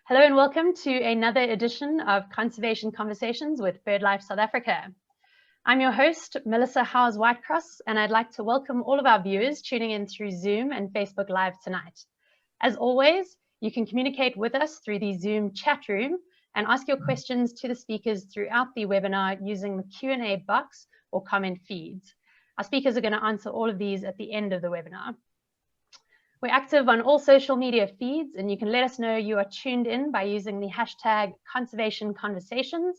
Hello and welcome to another edition of Conservation Conversations with BirdLife South Africa. I'm your host, Melissa Howes-Whitecross, and I'd like to welcome all of our viewers tuning in through Zoom and Facebook Live tonight. As always, you can communicate with us through the Zoom chat room and ask your questions to the speakers throughout the webinar using the Q&A box or comment feeds. Our speakers are going to answer all of these at the end of the webinar. We're active on all social media feeds, and you can let us know you are tuned in by using the hashtag Conservation Conversations.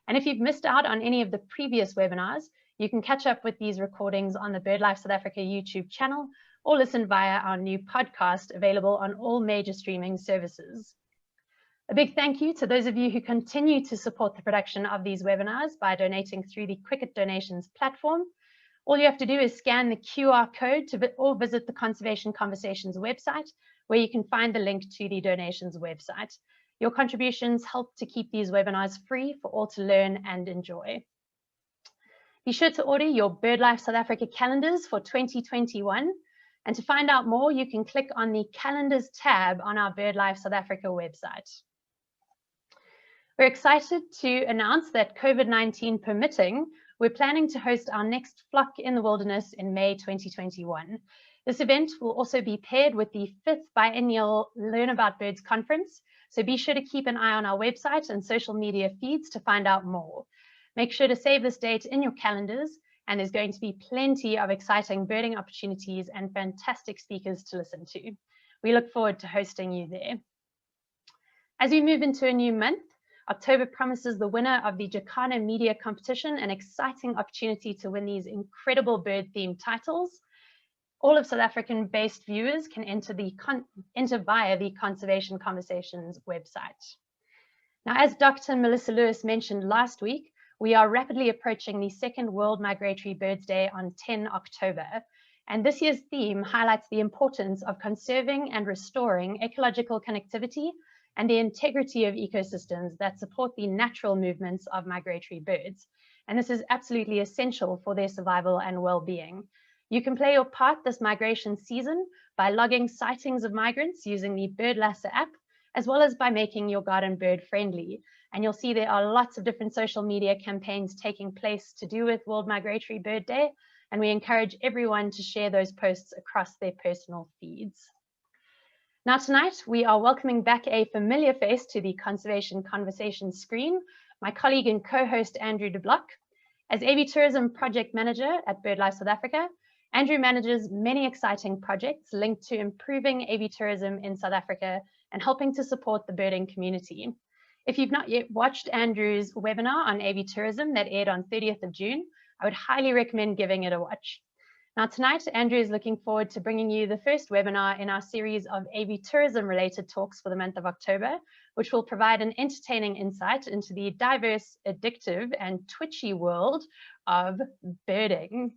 And if you've missed out on any of the previous webinars, you can catch up with these recordings on the BirdLife South Africa YouTube channel or listen via our new podcast available on all major streaming services. A big thank you to those of you who continue to support the production of these webinars by donating through the Quicket Donations platform. All you have to do is scan the QR code or visit the Conservation Conversations website, where you can find the link to the donations website. Your contributions help to keep these webinars free for all to learn and enjoy. Be sure to order your BirdLife South Africa calendars for 2021. And to find out more, you can click on the Calendars tab on our BirdLife South Africa website. We're excited to announce that COVID-19 permitting, we're planning to host our next Blocq in the Wilderness in May 2021. This event will also be paired with the 5th biennial Learn About Birds conference, so be sure to keep an eye on our website and social media feeds to find out more. Make sure to save this date in your calendars, and there's going to be plenty of exciting birding opportunities and fantastic speakers to listen to. We look forward to hosting you there. As we move into a new month, October promises the winner of the Jacana Media Competition an exciting opportunity to win these incredible bird-themed titles. All of South African-based viewers can enter via the Conservation Conversations website. Now, as Dr. Melissa Lewis mentioned last week, we are rapidly approaching the second World Migratory Birds Day on 10 October. And this year's theme highlights the importance of conserving and restoring ecological connectivity and the integrity of ecosystems that support the natural movements of migratory birds. And this is absolutely essential for their survival and well-being. You can play your part this migration season by logging sightings of migrants using the BirdLasser app, as well as by making your garden bird friendly. And you'll see there are lots of different social media campaigns taking place to do with World Migratory Bird Day, and we encourage everyone to share those posts across their personal feeds. Now tonight, we are welcoming back a familiar face to the Conservation Conversations screen, my colleague and co-host Andrew de Blocq. As Avitourism Project Manager at BirdLife South Africa, Andrew manages many exciting projects linked to improving avitourism in South Africa and helping to support the birding community. If you've not yet watched Andrew's webinar on avitourism that aired on 30th of June, I would highly recommend giving it a watch. Now tonight, Andrew is looking forward to bringing you the first webinar in our series of avitourism related talks for the month of October, which will provide an entertaining insight into the diverse, addictive and twitchy world of birding.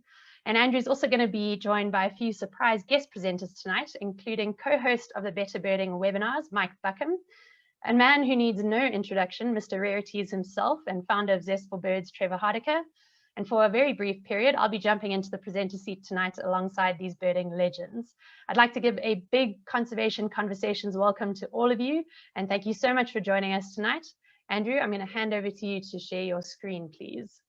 And Andrew's also going to be joined by a few surprise guest presenters tonight, including co-host of the Better Birding webinars, Mike Buckham, a man who needs no introduction, Mr. Rarities himself and founder of Zest for Birds, Trevor Hardaker. And for a very brief period, I'll be jumping into the presenter seat tonight alongside these birding legends. I'd like to give a big Conservation Conversations welcome to all of you, and thank you so much for joining us tonight. Andrew, I'm going to hand over to you to share your screen, please.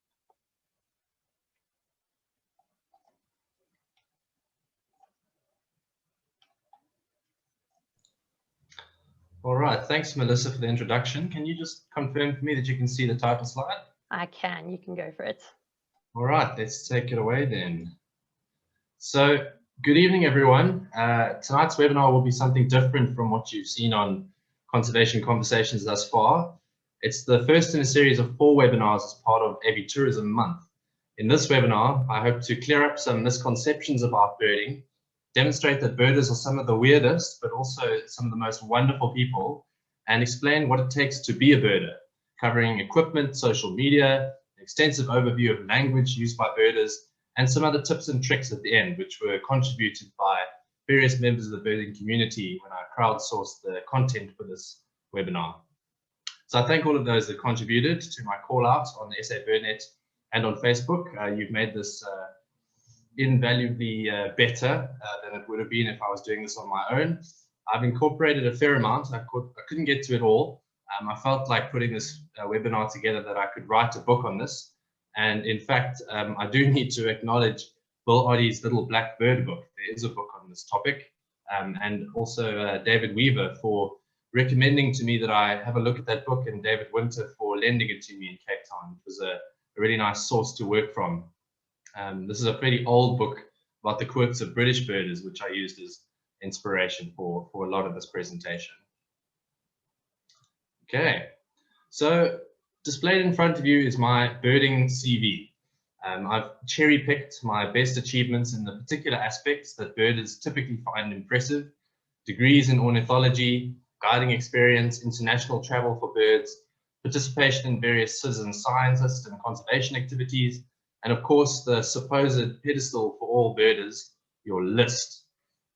All right, thanks Melissa for the introduction. Can you just confirm for me that you can see the title slide? I can, you can go for it. All right, let's take it away then. So, good evening everyone. Tonight's webinar will be something different from what you've seen on Conservation Conversations thus far. It's the first in a series of 4 webinars as part of Avitourism Month. In this webinar, I hope to clear up some misconceptions about birding, demonstrate that birders are some of the weirdest, but also some of the most wonderful people, and explain what it takes to be a birder, covering equipment, social media, an extensive overview of language used by birders, and some other tips and tricks at the end, which were contributed by various members of the birding community when I crowdsourced the content for this webinar. So I thank all of those that contributed to my call out on SA BirdNet and on Facebook. You've made this invaluably better than it would have been if I was doing this on my own. I've incorporated a fair amount. I couldn't get to it all. I felt like putting this webinar together that I could write a book on this. And in fact, I do need to acknowledge Bill Oddie's Little Black Bird book. There is a book on this topic. And also David Weaver for recommending to me that I have a look at that book, and David Winter for lending it to me in Cape Town. It was a really nice source to work from. This is a pretty old book about the quirks of British birders, which I used as inspiration for a lot of this presentation. Okay, so displayed in front of you is my birding CV. I've cherry-picked my best achievements in the particular aspects that birders typically find impressive: degrees in ornithology, guiding experience, international travel for birds, participation in various citizen scientist and conservation activities, and of course the supposed pedestal for all birders, your list.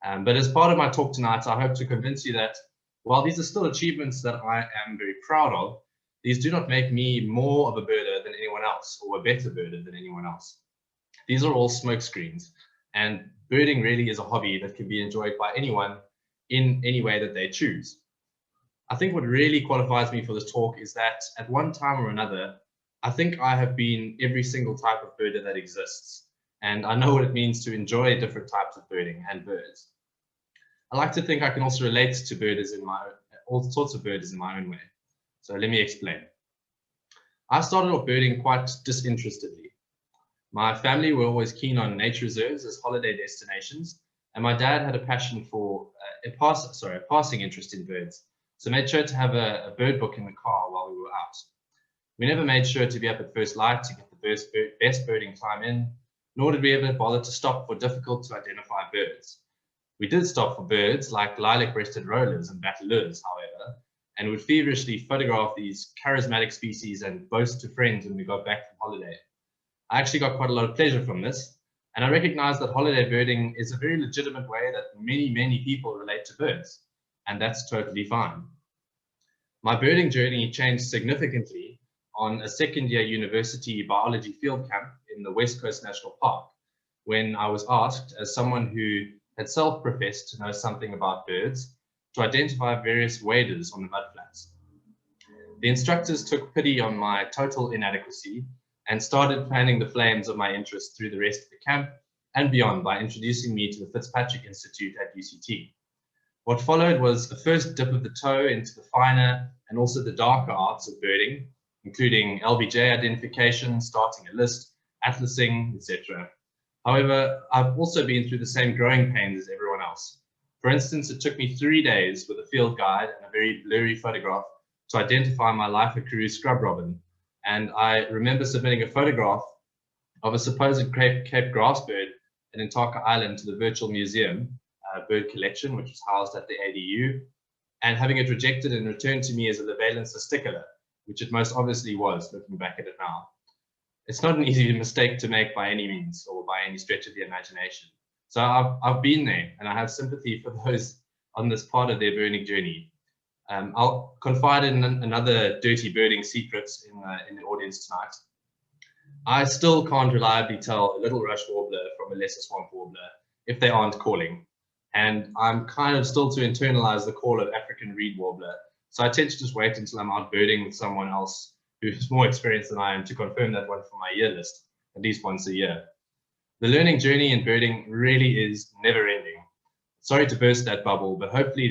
But as part of my talk tonight, I hope to convince you that while these are still achievements that I am very proud of, these do not make me more of a birder than anyone else or a better birder than anyone else. These are all smoke screens, and birding really is a hobby that can be enjoyed by anyone in any way that they choose. I think what really qualifies me for this talk is that at one time or another, I think I have been every single type of birder that exists, and I know what it means to enjoy different types of birding and birds. I like to think I can also relate to birders in all sorts of birders in my own way. So let me explain. I started off birding quite disinterestedly. My family were always keen on nature reserves as holiday destinations, and my dad had a passion for a passing interest in birds, so made sure to have a bird book in the car while we were out. We never made sure to be up at first light to get the best birding time in, nor did we ever bother to stop for difficult to identify birds. We did stop for birds like lilac-breasted rollers and bateleurs, however, and would feverishly photograph these charismatic species and boast to friends when we got back from holiday. I actually got quite a lot of pleasure from this, and I recognize that holiday birding is a very legitimate way that many people relate to birds, and that's totally fine. My birding journey changed significantly on a second-year university biology field camp in the West Coast National Park, when I was asked, as someone who had self-professed to know something about birds, to identify various waders on the mudflats. The instructors took pity on my total inadequacy and started fanning the flames of my interest through the rest of the camp and beyond by introducing me to the Fitzpatrick Institute at UCT. What followed was a first dip of the toe into the finer and also the darker arts of birding, including LBJ identification, starting a list, atlasing, etc. However, I've also been through the same growing pains as everyone else. For instance, it took me 3 days with a field guide and a very blurry photograph to identify my lifer Karoo scrub robin. And I remember submitting a photograph of a supposed Cape grass bird at Intaka Island to the virtual museum bird collection, which was housed at the ADU, and having it rejected and returned to me as a Levalensis stickler, which it most obviously was, looking back at it now. It's not an easy mistake to make by any means or by any stretch of the imagination. So I've been there, and I have sympathy for those on this part of their birding journey. I'll confide in another dirty birding secret in the audience tonight. I still can't reliably tell a little rush warbler from a lesser swamp warbler if they aren't calling. And I'm kind of still to internalize the call of African reed warbler. So I tend to just wait until I'm out birding with someone else who's more experienced than I am to confirm that one for my year list, at least once a year. The learning journey in birding really is never ending. Sorry to burst that bubble, but hopefully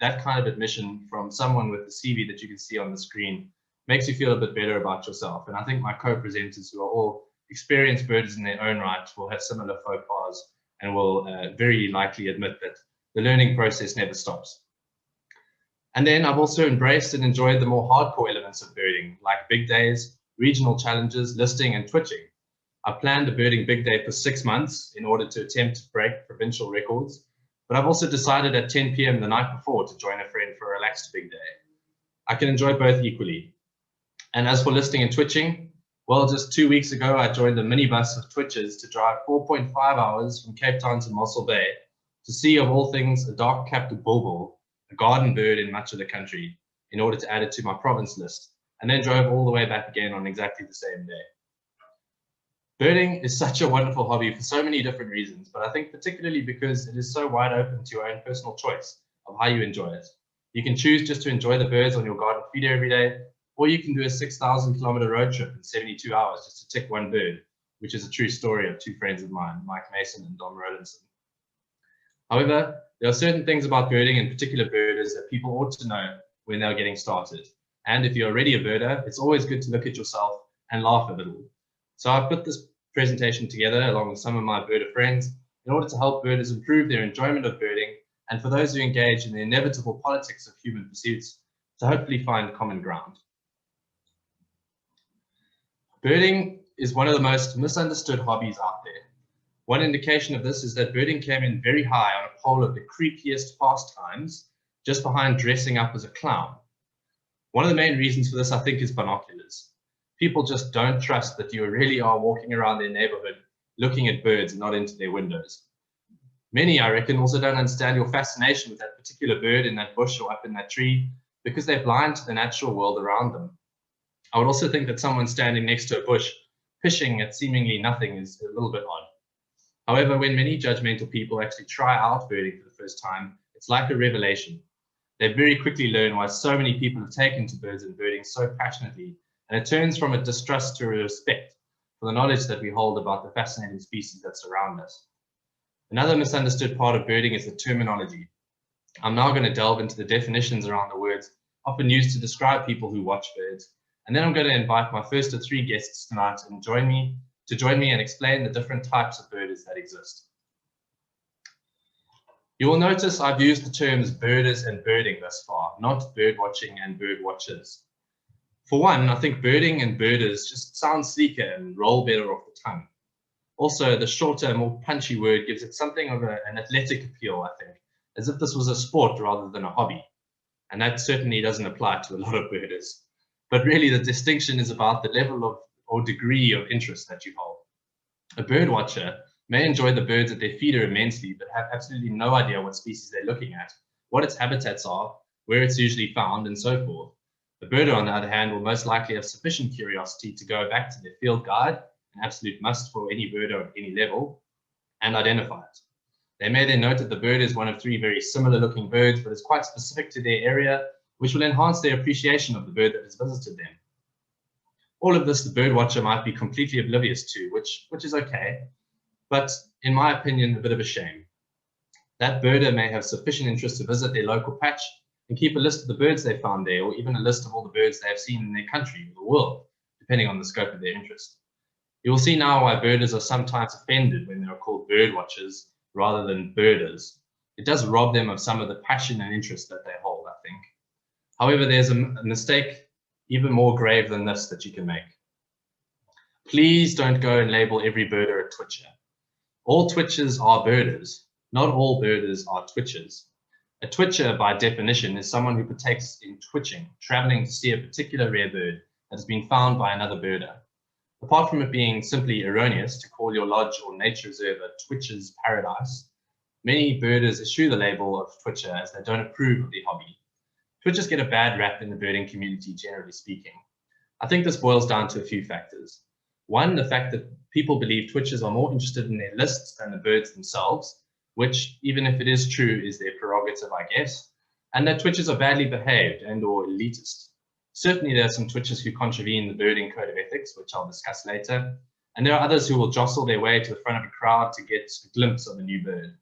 that kind of admission from someone with the CV that you can see on the screen makes you feel a bit better about yourself. And I think my co-presenters, who are all experienced birders in their own right, will have similar faux pas and will very likely admit that the learning process never stops. And then I've also embraced and enjoyed the more hardcore elements of birding, like big days, regional challenges, listing, and twitching. I planned a birding big day for 6 months in order to attempt to break provincial records, but I've also decided at 10 p.m. the night before to join a friend for a relaxed big day. I can enjoy both equally. And as for listing and twitching, well, just 2 weeks ago, I joined a minibus of twitchers to drive 4.5 hours from Cape Town to Mossel Bay to see, of all things, a dark-capped bulbul, a garden bird in much of the country, in order to add it to my province list, and then drove all the way back again on exactly the same day. Birding is such a wonderful hobby for so many different reasons, but I think particularly because it is so wide open to your own personal choice of how you enjoy it. You can choose just to enjoy the birds on your garden feeder every day, or you can do a 6,000-kilometer road trip in 72 hours just to tick one bird, which is a true story of two friends of mine, Mike Mason and Dom Rowlandson. However, there are certain things about birding and particular birders that people ought to know when they're getting started. And if you're already a birder, it's always good to look at yourself and laugh a little. So I've put this presentation together along with some of my birder friends in order to help birders improve their enjoyment of birding, and for those who engage in the inevitable politics of human pursuits, to hopefully find common ground. Birding is one of the most misunderstood hobbies out there. One indication of this is that birding came in very high on a poll of the creepiest pastimes, just behind dressing up as a clown. One of the main reasons for this, I think, is binoculars. People just don't trust that you really are walking around their neighborhood looking at birds and not into their windows. Many, I reckon, also don't understand your fascination with that particular bird in that bush or up in that tree because they're blind to the natural world around them. I would also think that someone standing next to a bush fishing at seemingly nothing is a little bit odd. However, when many judgmental people actually try out birding for the first time, it's like a revelation. They very quickly learn why so many people have taken to birds and birding so passionately, and it turns from a distrust to a respect for the knowledge that we hold about the fascinating species that surround us. Another misunderstood part of birding is the terminology. I'm now going to delve into the definitions around the words often used to describe people who watch birds, and then I'm going to invite my first of three guests tonight to join me and explain the different types of birders that exist. You will notice I've used the terms birders and birding thus far, not bird watching and bird watchers. For one, I think birding and birders just sound sleeker and roll better off the tongue. Also, the shorter, more punchy word gives it something of an athletic appeal, I think, as if this was a sport rather than a hobby. And that certainly doesn't apply to a lot of birders. But really, the distinction is about the level of or degree of interest that you hold. A bird watcher may enjoy the birds at their feeder immensely, but have absolutely no idea what species they're looking at, what its habitats are, where it's usually found, and so forth. The birder, on the other hand, will most likely have sufficient curiosity to go back to their field guide, an absolute must for any birder at any level, and identify it. They may then note that the bird is one of three very similar looking birds, but is quite specific to their area, which will enhance their appreciation of the bird that has visited them. All of this the bird watcher might be completely oblivious to, which is okay, but in my opinion, a bit of a shame. That birder may have sufficient interest to visit their local patch and keep a list of the birds they found there, or even a list of all the birds they have seen in their country or the world, depending on the scope of their interest. You will see now why birders are sometimes offended when they are called bird watchers rather than birders. It does rob them of some of the passion and interest that they hold, I think. However, there's a mistake even more grave than this that you can make. Please don't go and label every birder a twitcher. All twitchers are birders. Not all birders are twitchers. A twitcher, by definition, is someone who partakes in twitching, traveling to see a particular rare bird that has been found by another birder. Apart from it being simply erroneous to call your lodge or nature reserve a twitcher's paradise, many birders eschew the label of twitcher as they don't approve of the hobby. Twitchers get a bad rap in the birding community, generally speaking. I think this boils down to a few factors. One, the fact that people believe twitchers are more interested in their lists than the birds themselves, which, even if it is true, is their prerogative, I guess, and that twitchers are badly behaved and or elitist. Certainly there are some twitchers who contravene the birding code of ethics, which I'll discuss later, and there are others who will jostle their way to the front of a crowd to get a glimpse of a new bird.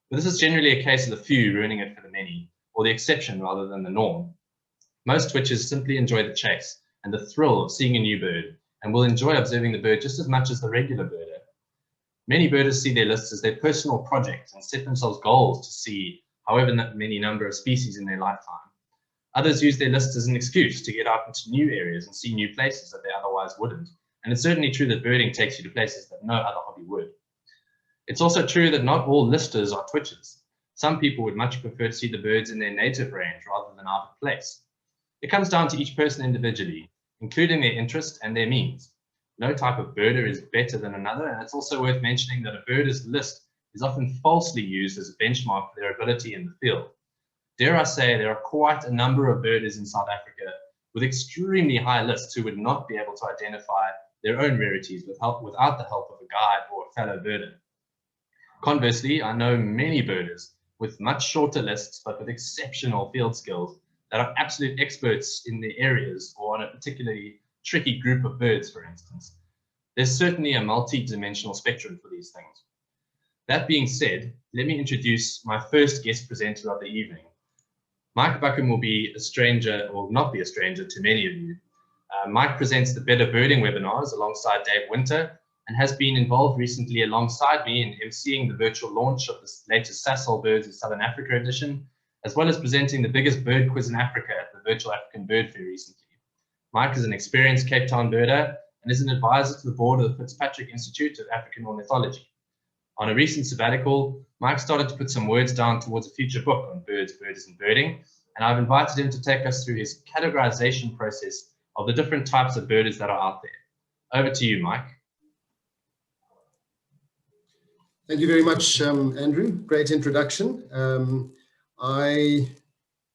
But this is generally a case of the few ruining it for the many, or the exception rather than the norm. Most twitchers simply enjoy the chase and the thrill of seeing a new bird, and will enjoy observing the bird just as much as the regular birder. Many birders see their lists as their personal project and set themselves goals to see however many number of species in their lifetime. Others use their lists as an excuse to get out into new areas and see new places that they otherwise wouldn't. And it's certainly true that birding takes you to places that no other hobby would. It's also true that not all listers are twitchers. Some people would much prefer to see the birds in their native range rather than out of place. It comes down to each person individually, including their interest and their means. No type of birder is better than another, and it's also worth mentioning that a birder's list is often falsely used as a benchmark for their ability in the field. Dare I say, there are quite a number of birders in South Africa with extremely high lists who would not be able to identify their own rarities without the help of a guide or a fellow birder. Conversely, I know many birders with much shorter lists, but with exceptional field skills that are absolute experts in their areas or on a particularly tricky group of birds, for instance. There's certainly a multi-dimensional spectrum for these things. That being said, let me introduce my first guest presenter of the evening. Mike Buckham will be a stranger, or not be a stranger, to many of you. Mike presents the Better Birding webinars alongside Dave Winter and has been involved recently alongside me in emceeing the virtual launch of the latest Sasol Birds in Southern Africa edition, as well as presenting the biggest bird quiz in Africa at the Virtual African Bird Fair recently. Mike is an experienced Cape Town birder and is an advisor to the board of the Fitzpatrick Institute of African Ornithology. On a recent sabbatical, Mike started to put some words down towards a future book on birds, birders, and birding, and I've invited him to take us through his categorization process of the different types of birders that are out there. Over to you, Mike. Thank you very much, Andrew. Great introduction.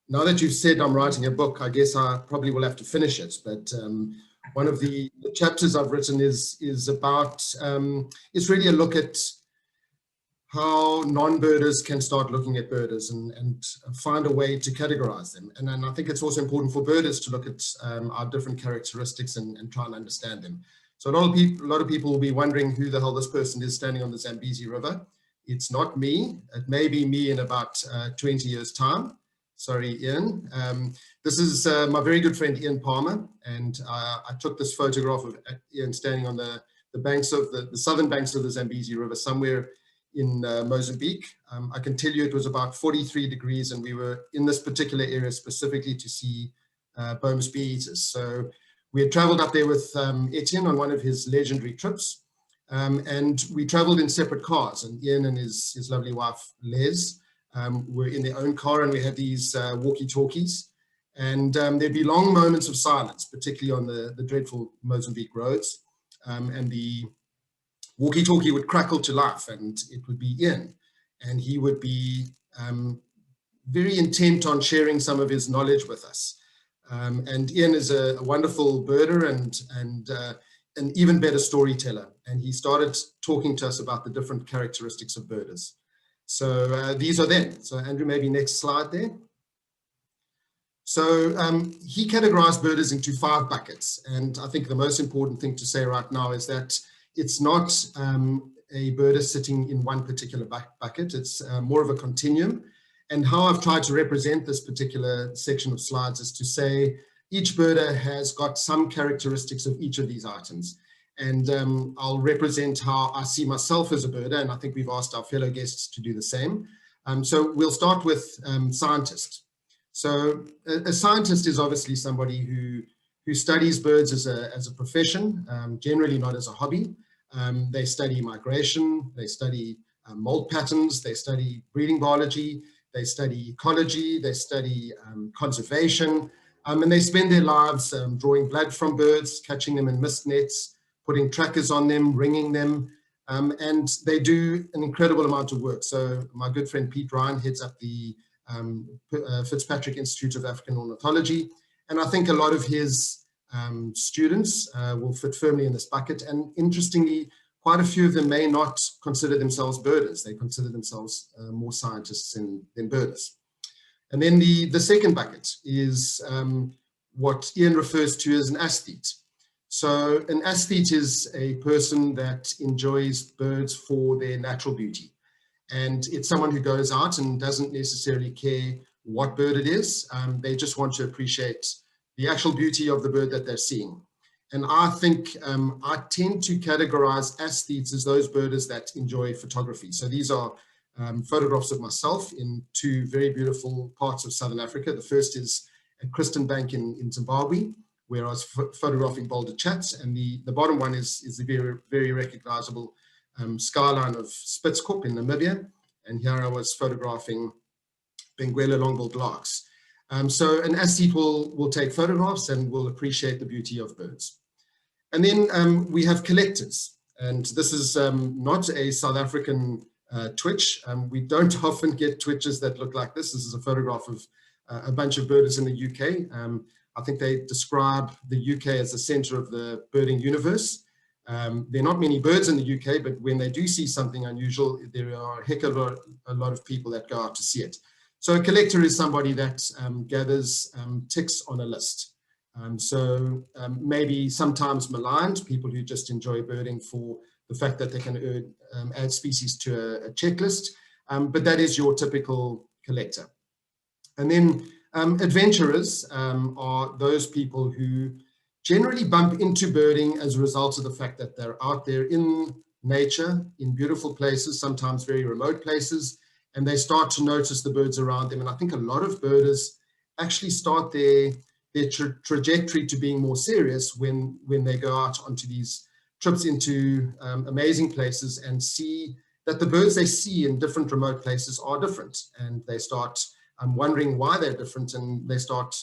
Now that you've said I'm writing a book, I guess I probably will have to finish it. But one of the chapters I've written is about, it's really a look at how non-birders can start looking at birders and find a way to categorize them. And then I think it's also important for birders to look at our different characteristics and try and understand them. So a lot of people will be wondering who the hell this person is standing on the Zambezi River. It's not me. It may be me in about 20 years' time. Sorry, Ian. This is my very good friend, Ian Palmer. And I took this photograph of Ian standing on the banks of the southern banks of the Zambezi River somewhere in Mozambique. I can tell you it was about 43 degrees and we were in this particular area specifically to see Boehm's bee-eaters. So we had traveled up there with Etienne on one of his legendary trips, and we traveled in separate cars, and Ian and his lovely wife Les were in their own car, and we had these walkie-talkies, and there'd be long moments of silence, particularly on the dreadful Mozambique roads, and the walkie-talkie would crackle to life, and it would be Ian, and he would be very intent on sharing some of his knowledge with us. And Ian is a wonderful birder and an even better storyteller. And he started talking to us about the different characteristics of birders. So these are them. So Andrew, maybe next slide there. So he categorized birders into 5 buckets. And I think the most important thing to say right now is that it's not a birder sitting in one particular bucket. It's more of a continuum. And how I've tried to represent this particular section of slides is to say each birder has got some characteristics of each of these items. And I'll represent how I see myself as a birder, and I think we've asked our fellow guests to do the same. So we'll start with scientist. So a scientist is obviously somebody who studies birds as a profession, generally not as a hobby. They study migration, they study moult patterns, they study breeding biology, they study ecology, they study conservation, and they spend their lives drawing blood from birds, catching them in mist nets, putting trackers on them, ringing them, and they do an incredible amount of work. So my good friend Pete Ryan heads up the Fitzpatrick Institute of African Ornithology, and I think a lot of his students will fit firmly in this bucket. And interestingly, quite a few of them may not consider themselves birders. They consider themselves more scientists than birders. And then the second bucket is what Ian refers to as an aesthete. So an aesthete is a person that enjoys birds for their natural beauty. And it's someone who goes out and doesn't necessarily care what bird it is. They just want to appreciate the actual beauty of the bird that they're seeing. And I think I tend to categorize aesthetes as those birders that enjoy photography. So these are photographs of myself in 2 very beautiful parts of Southern Africa. The first is at Kristen Bank in Zimbabwe, where I was photographing boulder chats. And the bottom one is the very, very recognizable skyline of Spitzkop in Namibia. And here I was photographing Benguela long-billed larks. So an aesthete will take photographs and will appreciate the beauty of birds. And then we have collectors. And this is not a South African twitch. We don't often get twitches that look like this. This is a photograph of a bunch of birders in the UK. I think they describe the UK as the center of the birding universe. There are not many birds in the UK, but when they do see something unusual, there are a heck of a lot of people that go out to see it. So a collector is somebody that gathers ticks on a list. Maybe sometimes maligned, people who just enjoy birding for the fact that they can add species to a checklist, but that is your typical collector. And then adventurers are those people who generally bump into birding as a result of the fact that they're out there in nature, in beautiful places, sometimes very remote places, and they start to notice the birds around them. And I think a lot of birders actually start their trajectory to being more serious when they go out onto these trips into amazing places and see that the birds they see in different remote places are different, and they start wondering why they're different, and they start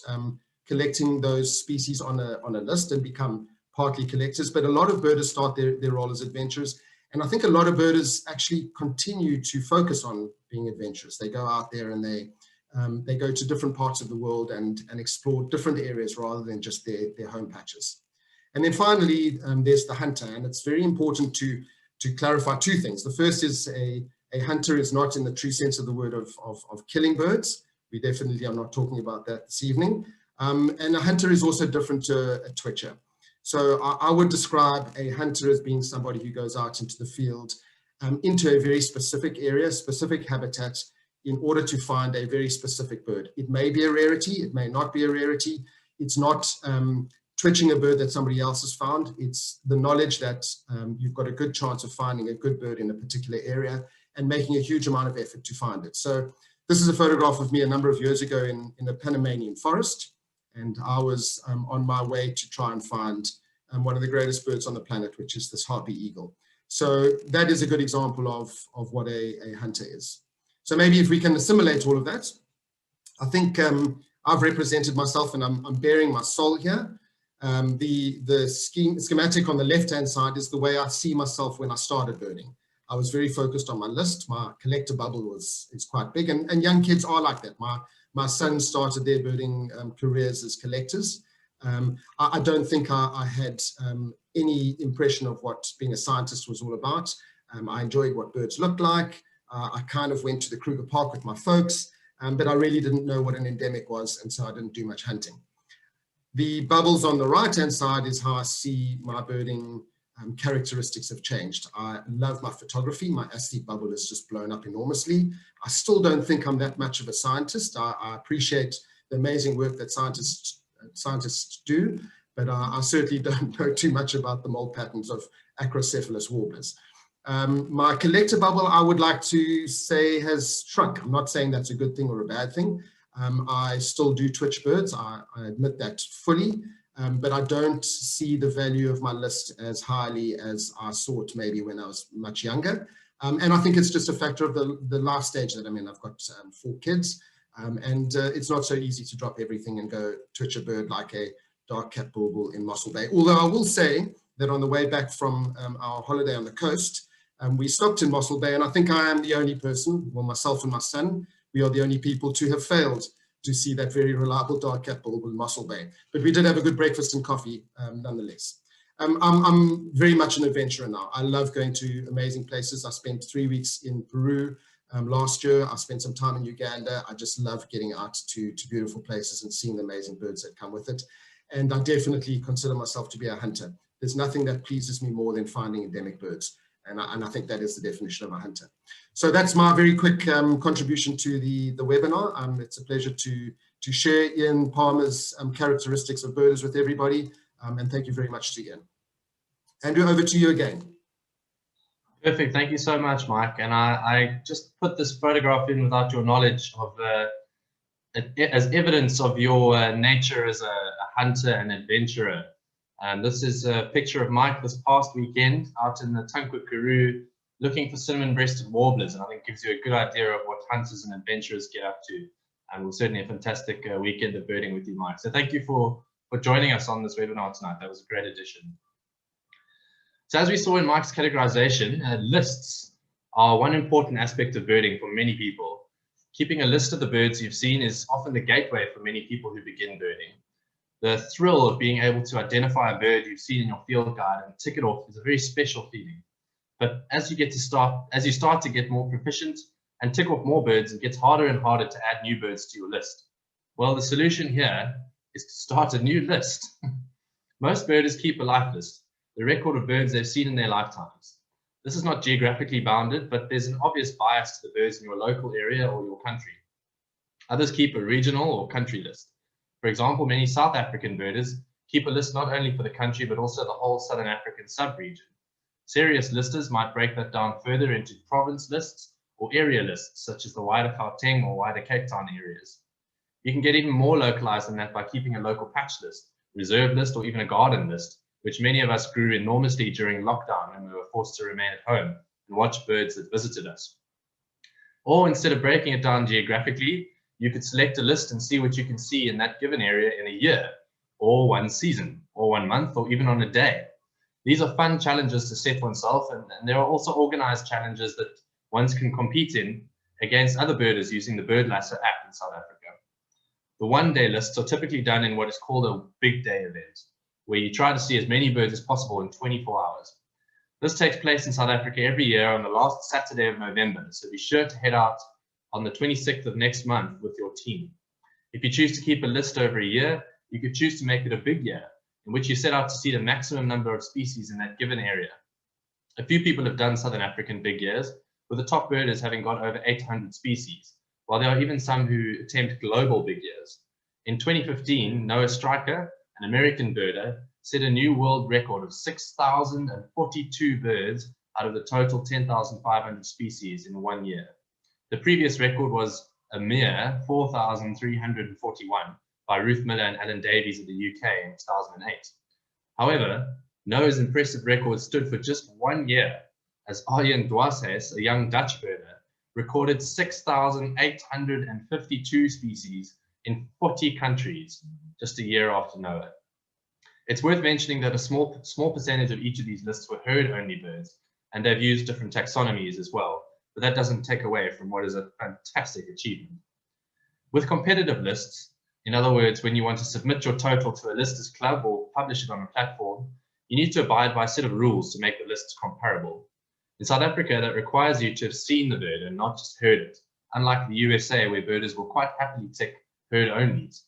collecting those species on a list and become partly collectors. But a lot of birders start their role as adventurers, and I think a lot of birders actually continue to focus on being adventurous. They go out there and they go to different parts of the world and explore different areas rather than just their home patches. And then finally, there's the hunter, and it's very important to clarify two things. The first is a hunter is not in the true sense of the word of killing birds. We definitely are not talking about that this evening. And a hunter is also different to a twitcher. So I would describe a hunter as being somebody who goes out into the field, into a very specific area, specific habitat, in order to find a very specific bird. It may be a rarity, it may not be a rarity. It's not twitching a bird that somebody else has found. It's the knowledge that you've got a good chance of finding a good bird in a particular area and making a huge amount of effort to find it. So this is a photograph of me a number of years ago in the Panamanian forest. And I was on my way to try and find one of the greatest birds on the planet, which is this harpy eagle. So that is a good example of what a hunter is. So maybe if we can assimilate all of that, I think I've represented myself, and I'm bearing my soul here. The schematic on the left-hand side is the way I see myself when I started birding. I was very focused on my list. My collector bubble is quite big, and young kids are like that. My son started their birding careers as collectors. I don't think I had any impression of what being a scientist was all about. I enjoyed what birds looked like. I kind of went to the Kruger Park with my folks, but I really didn't know what an endemic was, and so I didn't do much hunting. The bubbles on the right-hand side is how I see my birding characteristics have changed. I love my photography. My aesthete bubble has just blown up enormously. I still don't think I'm that much of a scientist. I appreciate the amazing work that scientists do, but I certainly don't know too much about the moult patterns of Acrocephalus warblers. My collector bubble, I would like to say, has shrunk. I'm not saying that's a good thing or a bad thing. I still do twitch birds. I admit that fully. But I don't see the value of my list as highly as I saw it maybe when I was much younger. And I think it's just a factor of the life stage that I'm in. I've got 4 kids, and it's not so easy to drop everything and go twitch a bird like a dark-capped bulbul in Mossel Bay. Although I will say that on the way back from our holiday on the coast, we stopped in Mossel Bay, and I think I am the only person, well, myself and my son, we are the only people to have failed to see that very reliable dark-capped bulbul in Mossel Bay. But we did have a good breakfast and coffee nonetheless. I'm very much an adventurer now. I love going to amazing places. I spent 3 weeks in Peru last year. I spent some time in Uganda. I just love getting out to beautiful places and seeing the amazing birds that come with it. And I definitely consider myself to be a hunter. There's nothing that pleases me more than finding endemic birds. And I think that is the definition of a hunter. So that's my very quick contribution to the webinar. It's a pleasure to share Ian Palmer's characteristics of birders with everybody. And thank you very much to Ian. Andrew, over to you again. Perfect. Thank you so much, Mike. And I just put this photograph in without your knowledge of as evidence of your nature as a hunter and adventurer. This is a picture of Mike this past weekend out in the Tunqua Karoo looking for cinnamon-breasted warblers, and I think it gives you a good idea of what hunters and adventurers get up to. And we're certainly a fantastic weekend of birding with you, Mike. So thank you for joining us on this webinar tonight. That was a great addition. So as we saw in Mike's categorization, lists are one important aspect of birding for many people. Keeping a list of the birds you've seen is often the gateway for many people who begin birding. The thrill of being able to identify a bird you've seen in your field guide and tick it off is a very special feeling. But as you start to get more proficient and tick off more birds, it gets harder and harder to add new birds to your list. Well, the solution here is to start a new list. Most birders keep a life list, the record of birds they've seen in their lifetimes. This is not geographically bounded, but there's an obvious bias to the birds in your local area or your country. Others keep a regional or country list. For example, many South African birders keep a list not only for the country, but also the whole Southern African sub-region. Serious listers might break that down further into province lists or area lists, such as the wider Gauteng or wider Cape Town areas. You can get even more localized than that by keeping a local patch list, reserve list, or even a garden list, which many of us grew enormously during lockdown when we were forced to remain at home and watch birds that visited us. Or instead of breaking it down geographically, you could select a list and see what you can see in that given area in a year, or one season, or 1 month, or even on a day. These are fun challenges to set oneself, and there are also organized challenges that one can compete in against other birders using the BirdLasser app in South Africa. The one-day lists are typically done in what is called a big day event, where you try to see as many birds as possible in 24 hours. This takes place in South Africa every year on the last Saturday of November, so be sure to head out on the 26th of next month with your team. If you choose to keep a list over a year, you could choose to make it a big year, in which you set out to see the maximum number of species in that given area. A few people have done Southern African big years, with the top birders having got over 800 species, while there are even some who attempt global big years. In 2015, Noah Stryker, an American birder, set a new world record of 6,042 birds out of the total 10,500 species in 1 year. The previous record was a mere 4,341 by Ruth Miller and Alan Davies of the UK in 2008. However, Noah's impressive record stood for just 1 year, as Arjen Dwarshuis, a young Dutch birder, recorded 6,852 species in 40 countries just a year after Noah. It's worth mentioning that a small percentage of each of these lists were herd-only birds, and they've used different taxonomies as well, but that doesn't take away from what is a fantastic achievement. With competitive lists, in other words, when you want to submit your total to a listers club or publish it on a platform, you need to abide by a set of rules to make the lists comparable. In South Africa, that requires you to have seen the bird and not just heard it, unlike the USA, where birders will quite happily tick herd-onlys.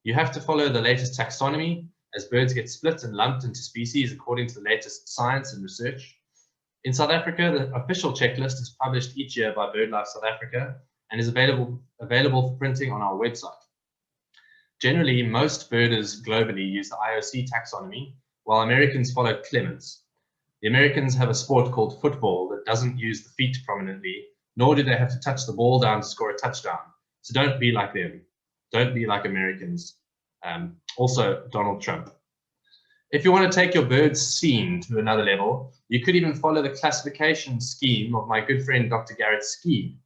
You have to follow the latest taxonomy, as birds get split and lumped into species according to the latest science and research. In South Africa, the official checklist is published each year by BirdLife South Africa and is available for printing on our website. Generally, most birders globally use the IOC taxonomy, while Americans follow Clements. The Americans have a sport called football that doesn't use the feet prominently, nor do they have to touch the ball down to score a touchdown. So don't be like them. Don't be like Americans. Also, Donald Trump. If you want to take your birds seen to another level, you could even follow the classification scheme of my good friend, Dr. Garrett Ski.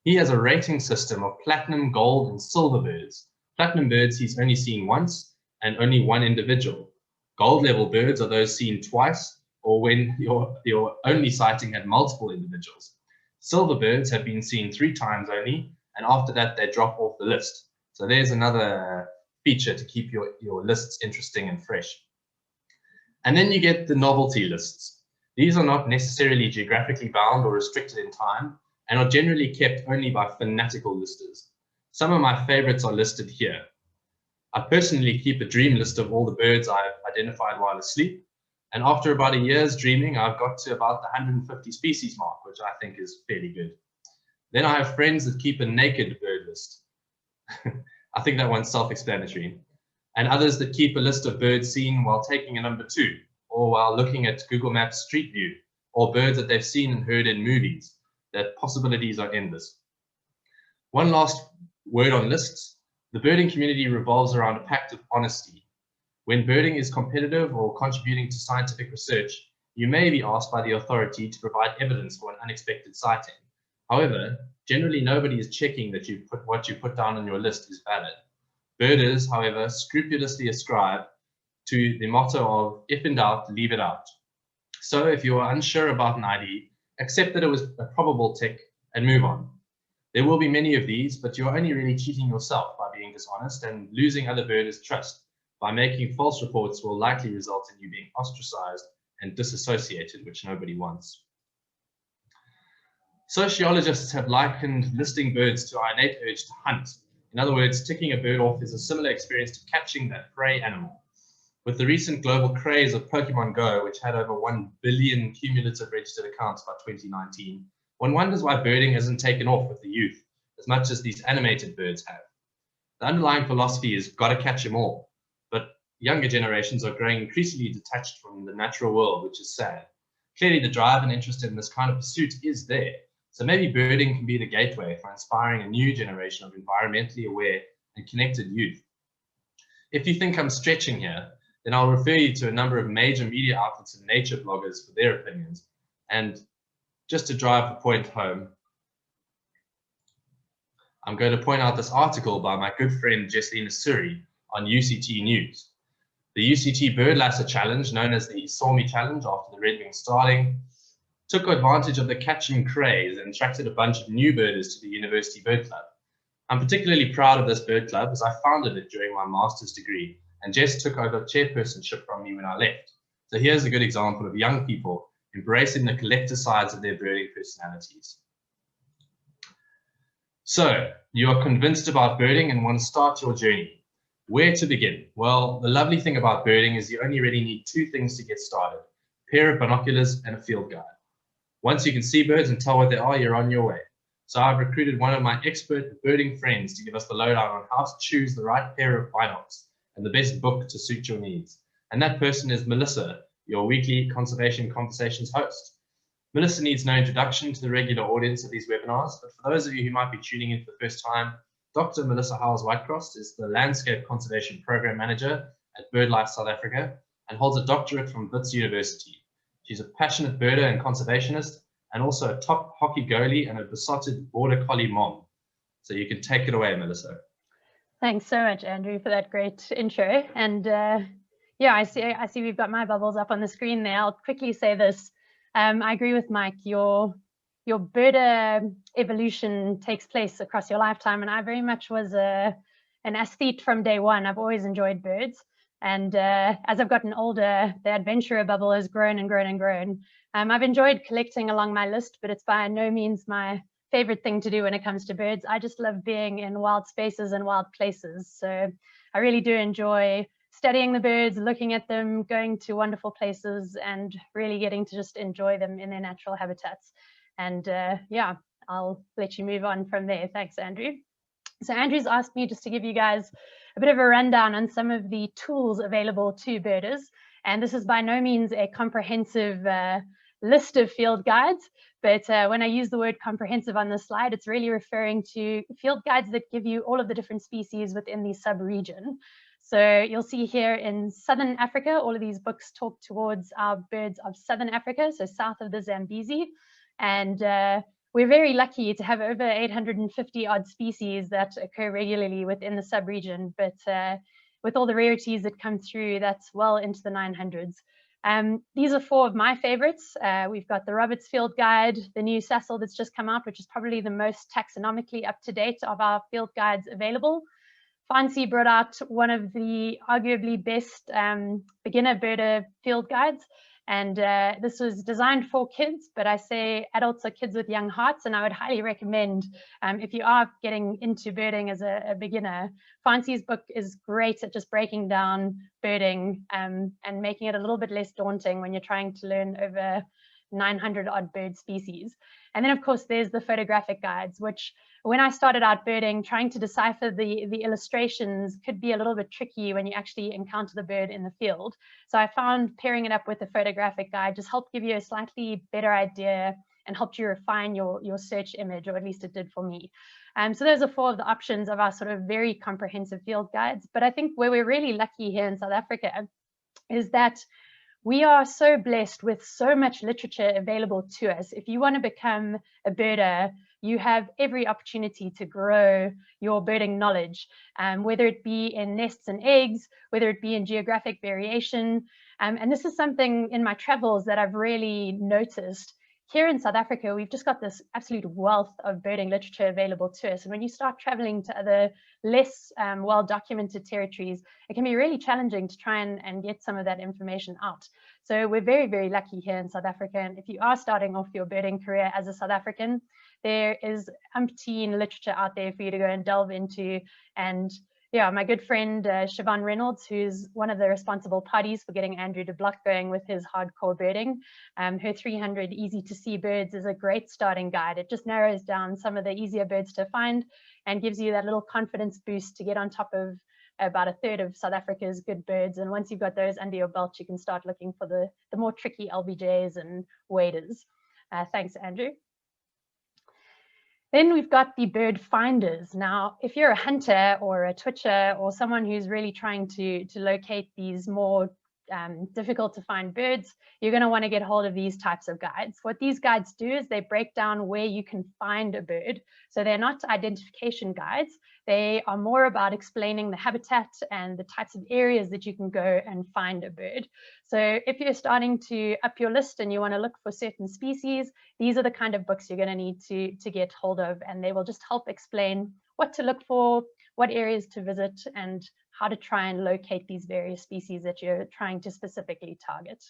He has a rating system of platinum, gold, and silver birds. Platinum birds he's only seen once and only one individual. Gold level birds are those seen twice, or when your only sighting had multiple individuals. Silver birds have been seen 3 times only, and after that they drop off the list. So there's another feature to keep your lists interesting and fresh. And then you get the novelty lists. These are not necessarily geographically bound or restricted in time, and are generally kept only by fanatical listers. Some of my favorites are listed here. I personally keep a dream list of all the birds I've identified while asleep, and after about a year's dreaming, I've got to about the 150 species mark, which I think is fairly good. Then I have friends that keep a naked bird list. I think that one's self-explanatory. And others that keep a list of birds seen while taking a number 2, or while looking at Google Maps Street View, or birds that they've seen and heard in movies. The possibilities are endless. One last word on lists. The birding community revolves around a pact of honesty. When birding is competitive or contributing to scientific research, you may be asked by the authority to provide evidence for an unexpected sighting. However, generally nobody is checking that what you put down on your list is valid. Birders, however, scrupulously ascribe to the motto of, if in doubt, leave it out. So if you are unsure about an ID, accept that it was a probable tick and move on. There will be many of these, but you're only really cheating yourself by being dishonest and losing other birders' trust, by making false reports will likely result in you being ostracized and disassociated, which nobody wants. Sociologists have likened listing birds to our innate urge to hunt. In other words, ticking a bird off is a similar experience to catching that prey animal. With the recent global craze of Pokemon Go, which had over 1 billion cumulative registered accounts by 2019, one wonders why birding hasn't taken off with the youth as much as these animated birds have. The underlying philosophy is gotta catch 'em all, but younger generations are growing increasingly detached from the natural world, which is sad. Clearly, the drive and interest in this kind of pursuit is there, so maybe birding can be the gateway for inspiring a new generation of environmentally aware and connected youth. If you think I'm stretching here, then I'll refer you to a number of major media outlets and nature bloggers for their opinions. And just to drive the point home, I'm going to point out this article by my good friend Jesselina Suri on UCT News. The UCT BirdLasser Challenge, known as the Saw Me Challenge after the red-winged starling, took advantage of the catching craze and attracted a bunch of new birders to the University Bird Club. I'm particularly proud of this bird club as I founded it during my master's degree, and Jess took over chairpersonship from me when I left. So here's a good example of young people embracing the collector sides of their birding personalities. So you are convinced about birding and want to start your journey. Where to begin? Well, the lovely thing about birding is you only really need two things to get started: a pair of binoculars and a field guide. Once you can see birds and tell what they are, you're on your way. So I've recruited one of my expert birding friends to give us the lowdown on how to choose the right pair of binocs and the best book to suit your needs. And that person is Melissa, your weekly Conservation Conversations host. Melissa needs no introduction to the regular audience of these webinars, but for those of you who might be tuning in for the first time, Dr. Melissa Howes-Whitecross is the Landscape Conservation Program Manager at BirdLife South Africa and holds a doctorate from Wits University. She's a passionate birder and conservationist, and also a top hockey goalie and a besotted border collie mom. So you can take it away, Melissa. Thanks so much, Andrew, for that great intro. And yeah, I see we've got my bubbles up on the screen there. I'll quickly say this. I agree with Mike. Your birder evolution takes place across your lifetime, and I very much was an aesthete from day one. I've always enjoyed birds. And as I've gotten older, the adventurer bubble has grown and grown and grown. I've enjoyed collecting along my list, but it's by no means my favorite thing to do when it comes to birds. I just love being in wild spaces and wild places. So I really do enjoy studying the birds, looking at them, going to wonderful places, and really getting to just enjoy them in their natural habitats. And yeah, I'll let you move on from there. Thanks, Andrew. So Andrew's asked me just to give you guys a bit of a rundown on some of the tools available to birders. And this is by no means a comprehensive list of field guides, but when I use the word comprehensive on this slide, it's really referring to field guides that give you all of the different species within the sub-region. So you'll see here in Southern Africa, all of these books talk towards our birds of Southern Africa, so south of the Zambezi. And we're very lucky to have over 850 odd species that occur regularly within the sub-region, but with all the rarities that come through, that's well into the 900s. These are four of my favorites. We've got the Roberts Field Guide, the new Cecil that's just come out, which is probably the most taxonomically up to date of our field guides available. Fancy brought out one of the arguably best beginner birder field guides. And this was designed for kids, but I say adults are kids with young hearts, and I would highly recommend if you are getting into birding as a beginner, Fancy's book is great at just breaking down birding and making it a little bit less daunting when you're trying to learn over 900 odd bird species. And then of course there's the photographic guides, which when I started out birding, trying to decipher the illustrations could be a little bit tricky when you actually encounter the bird in the field. So I found pairing it up with a photographic guide just helped give you a slightly better idea and helped you refine your search image, or at least it did for me. So those are four of the options of our sort of very comprehensive field guides. But I think where we're really lucky here in South Africa is that we are so blessed with so much literature available to us. If you want to become a birder, you have every opportunity to grow your birding knowledge, whether it be in nests and eggs, whether it be in geographic variation. And this is something in my travels that I've really noticed. here in South Africa, we've just got this absolute wealth of birding literature available to us. And when you start traveling to other less well-documented territories, it can be really challenging to try and get some of that information out. So we're very, very lucky here in South Africa. And if you are starting off your birding career as a South African, there is umpteen literature out there for you to go and delve into. And yeah, my good friend Siobhan Reynolds, who's one of the responsible parties for getting Andrew de Blocq going with his hardcore birding, her 300 easy to see birds is a great starting guide. It just narrows down some of the easier birds to find and gives you that little confidence boost to get on top of about a third of South Africa's good birds. And once you've got those under your belt, you can start looking for the more tricky LBJs and waders. Thanks, Andrew. Then we've got the bird finders. Now, if you're a hunter or a twitcher or someone who's really trying to locate these more difficult to find birds, you're going to want to get hold of these types of guides. What these guides do is they break down where you can find a bird. So they're not identification guides. They are more about explaining the habitat and the types of areas that you can go and find a bird. So if you're starting to up your list and you want to look for certain species, these are the kind of books you're going to need to get hold of, and they will just help explain what to look for, what areas to visit, and how to try and locate these various species that you're trying to specifically target.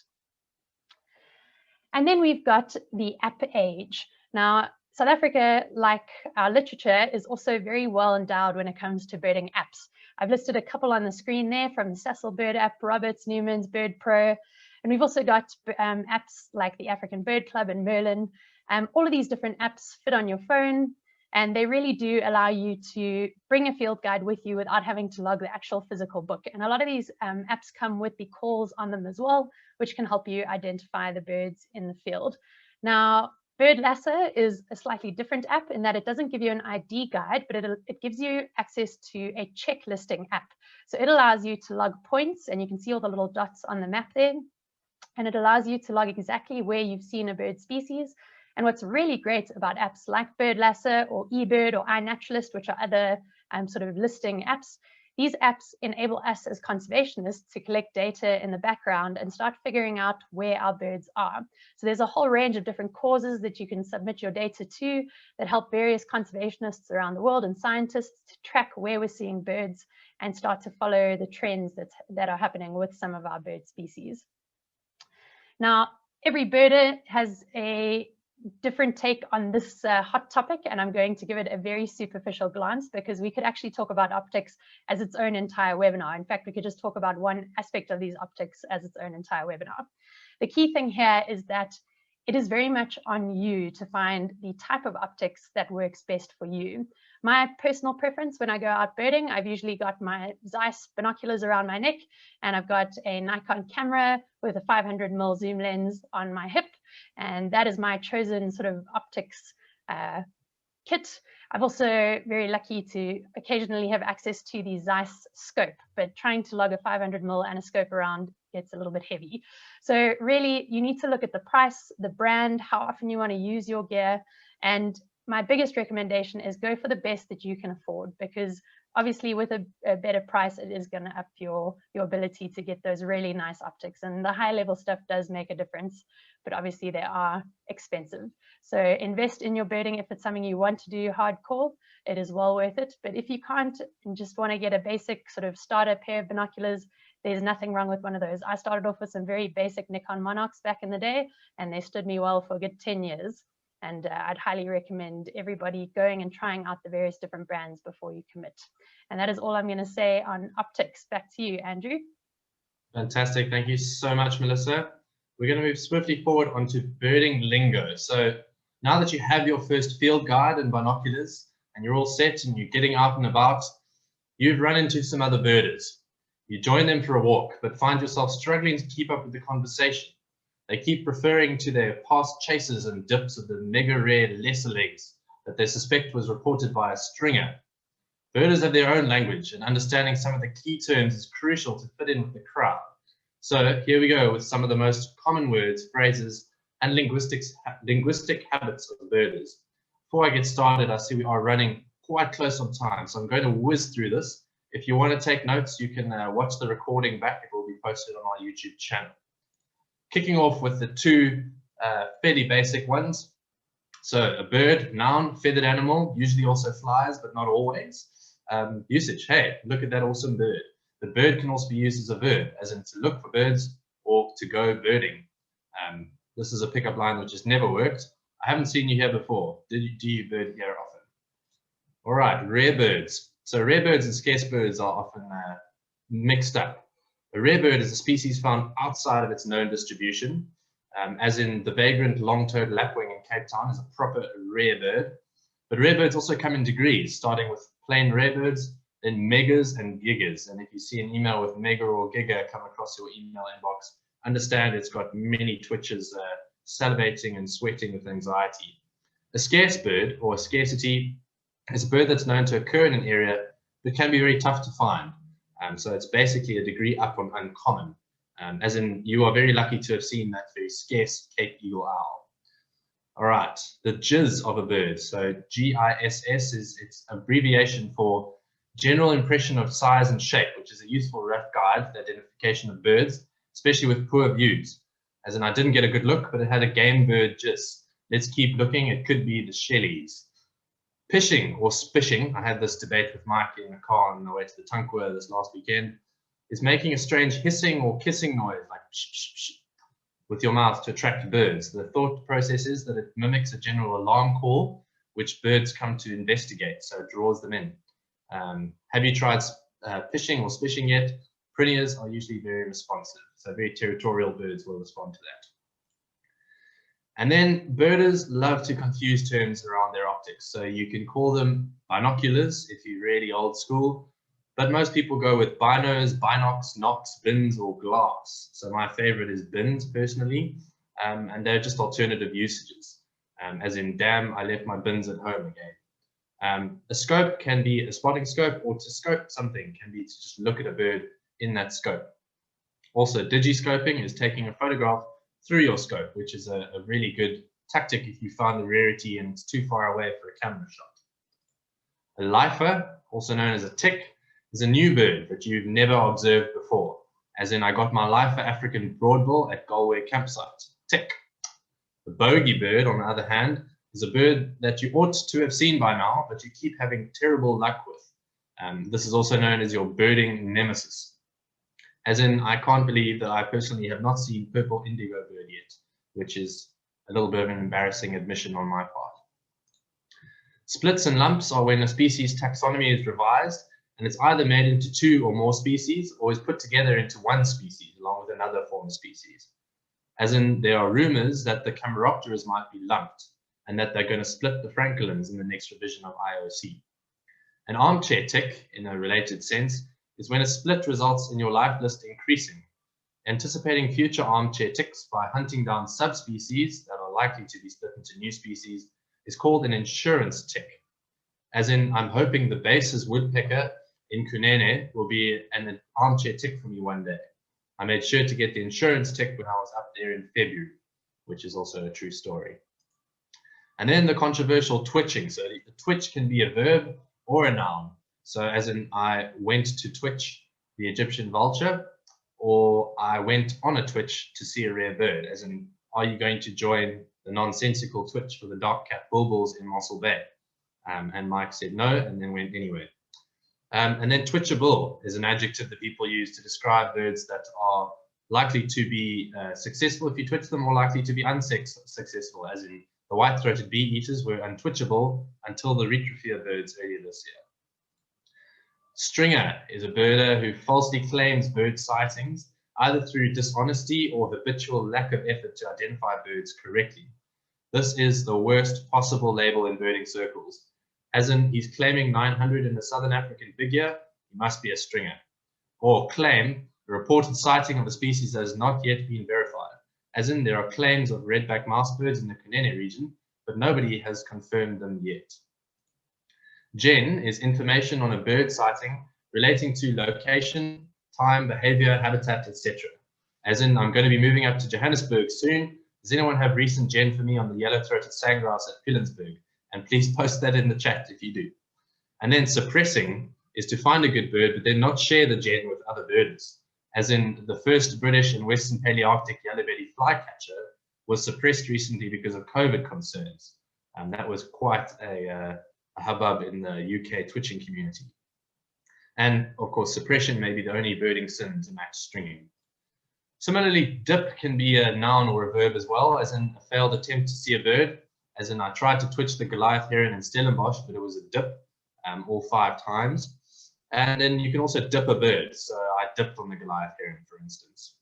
And then we've got the app age. Now, South Africa, like our literature, is also very well endowed when it comes to birding apps. I've listed a couple on the screen there, from the Cecil Bird app, Roberts, Newman's, Bird Pro, and we've also got apps like the African Bird Club and Merlin. All of these different apps fit on your phone, and they really do allow you to bring a field guide with you without having to log the actual physical book. And a lot of these apps come with the calls on them as well, which can help you identify the birds in the field. Now, BirdLasser is a slightly different app in that it doesn't give you an ID guide, but it gives you access to a checklisting app. So it allows you to log points, and you can see all the little dots on the map there. And it allows you to log exactly where you've seen a bird species. And what's really great about apps like BirdLasser or eBird or iNaturalist, which are other sort of listing apps, these apps enable us as conservationists to collect data in the background and start figuring out where our birds are. So there's a whole range of different causes that you can submit your data to that help various conservationists around the world and scientists to track where we're seeing birds and start to follow the trends that are happening with some of our bird species. Now, every birder has a different take on this hot topic, and I'm going to give it a very superficial glance because we could actually talk about optics as its own entire webinar. In fact, we could just talk about one aspect of these optics as its own entire webinar. The key thing here is that it is very much on you to find the type of optics that works best for you. My personal preference when I go out birding, I've usually got my Zeiss binoculars around my neck, and I've got a Nikon camera with a 500mm zoom lens on my hip, and that is my chosen sort of optics kit. I'm also very lucky to occasionally have access to the Zeiss scope, but trying to lug a 500mm and a scope around gets a little bit heavy. So really, you need to look at the price, the brand, how often you want to use your gear, and my biggest recommendation is go for the best that you can afford, because obviously with a better price, it is going to up your ability to get those really nice optics. And the high level stuff does make a difference, but obviously they are expensive. So invest in your birding if it's something you want to do hardcore. It is well worth it. But if you can't and just want to get a basic sort of starter pair of binoculars, there's nothing wrong with one of those. I started off with some very basic Nikon Monarchs back in the day, and they stood me well for a good 10 years. And I'd highly recommend everybody going and trying out the various different brands before you commit. And that is all I'm going to say on optics. Back to you, Andrew. Fantastic. Thank you so much, Melissa. We're going to move swiftly forward onto birding lingo. So now that you have your first field guide and binoculars and you're all set and you're getting out and about, you've run into some other birders. You join them for a walk, but find yourself struggling to keep up with the conversation. They keep referring to their past chases and dips of the mega rare lesser legs that they suspect was reported by a stringer. Birders have their own language, and understanding some of the key terms is crucial to fit in with the crowd. So here we go with some of the most common words, phrases, and linguistic habits of birders. Before I get started, I see we are running quite close on time, so I'm going to whiz through this. If you want to take notes, you can watch the recording back. It will be posted on our YouTube channel. Kicking off with the two fairly basic ones. So a bird, noun, feathered animal, usually also flies, but not always. Usage, hey, look at that awesome bird. The bird can also be used as a verb, as in to look for birds or to go birding. This is a pickup line which has never worked. I haven't seen you here before. Do you bird here often? All right, rare birds. So rare birds and scarce birds are often mixed up. A rare bird is a species found outside of its known distribution, as in the vagrant long-toed lapwing in Cape Town is a proper rare bird. But rare birds also come in degrees, starting with plain rare birds, then megas and gigas. And if you see an email with mega or giga come across your email inbox, understand it's got many twitches, salivating and sweating with anxiety. A scarce bird, or a scarcity, is a bird that's known to occur in an area but can be very tough to find. So it's basically a degree up on uncommon, as in you are very lucky to have seen that very scarce Cape Eagle owl. All right, the GIS of a bird. So GISS is its abbreviation for General Impression of Size and Shape, which is a useful rough guide for the identification of birds, especially with poor views. As in, I didn't get a good look, but it had a game bird GIS. Let's keep looking. It could be the Shelleys. Pishing or spishing, I had this debate with Mike in the car on the way to the Tankwa this last weekend, is making a strange hissing or kissing noise, like psh, psh, psh, with your mouth to attract birds. The thought process is that it mimics a general alarm call, which birds come to investigate, so it draws them in. Have you tried fishing or spishing yet? Priniers are usually very responsive, so very territorial birds will respond to that. And then birders love to confuse terms around their optics. So you can call them binoculars if you're really old school, but most people go with binos, binocs, nocs, bins, or glass. So my favorite is bins personally, and they're just alternative usages. As in, damn, I left my bins at home again. A scope can be a spotting scope, or to scope something can be to just look at a bird in that scope. Also, digiscoping is taking a photograph through your scope, which is a really good tactic if you find the rarity and it's too far away for a camera shot. A lifer, also known as a tick, is a new bird that you've never observed before. As in, I got my lifer African broadbill at Galway campsite. Tick. The bogey bird, on the other hand, is a bird that you ought to have seen by now, but you keep having terrible luck with. This is also known as your birding nemesis. As in, I can't believe that I personally have not seen purple indigo bird yet, which is a little bit of an embarrassing admission on my part. Splits and lumps are when a species taxonomy is revised and it's either made into two or more species or is put together into one species along with another form of species. As in, there are rumors that the Cameropterus might be lumped and that they're going to split the francolins in the next revision of IOC. An armchair tick, in a related sense, is when a split results in your life list increasing. Anticipating future armchair ticks by hunting down subspecies that are likely to be split into new species is called an insurance tick. As in, I'm hoping the base's woodpecker in Kunene will be an armchair tick for me one day. I made sure to get the insurance tick when I was up there in February, which is also a true story. And then the controversial twitching. So the twitch can be a verb or a noun. So as in, I went to twitch the Egyptian vulture, or I went on a twitch to see a rare bird. As in, are you going to join the nonsensical twitch for the dark-capped bulbuls in Mossel Bay? And Mike said no, and then went anyway. And then twitchable is an adjective that people use to describe birds that are likely to be successful if you twitch them, or likely to be unsuccessful, as in the white-throated bee-eaters were untwitchable until the retrofia birds earlier this year. Stringer is a birder who falsely claims bird sightings, either through dishonesty or habitual lack of effort to identify birds correctly. This is the worst possible label in birding circles. As in, he's claiming 900 in the Southern African big ear, he must be a stringer. Or claim the reported sighting of a species that has not yet been verified. As in, there are claims of redback mousebirds in the Kunene region, but nobody has confirmed them yet. Gen is information on a bird sighting relating to location, time, behavior, habitat, etc. As in, I'm going to be moving up to Johannesburg soon. Does anyone have recent gen for me on the yellow-throated sandgrass at Pilanesberg? And please post that in the chat if you do. And then suppressing is to find a good bird, but then not share the gen with other birders. As in, the first British and Western Palearctic yellow-bellied flycatcher was suppressed recently because of COVID concerns. And that was quite a hubbub in the UK twitching community. And of course, suppression may be the only birding sin to match stringing. Similarly, dip can be a noun or a verb as well, as in a failed attempt to see a bird, as in I tried to twitch the Goliath heron in Stellenbosch, but it was a dip all 5 times. And then you can also dip a bird. So I dipped on the Goliath heron, for instance.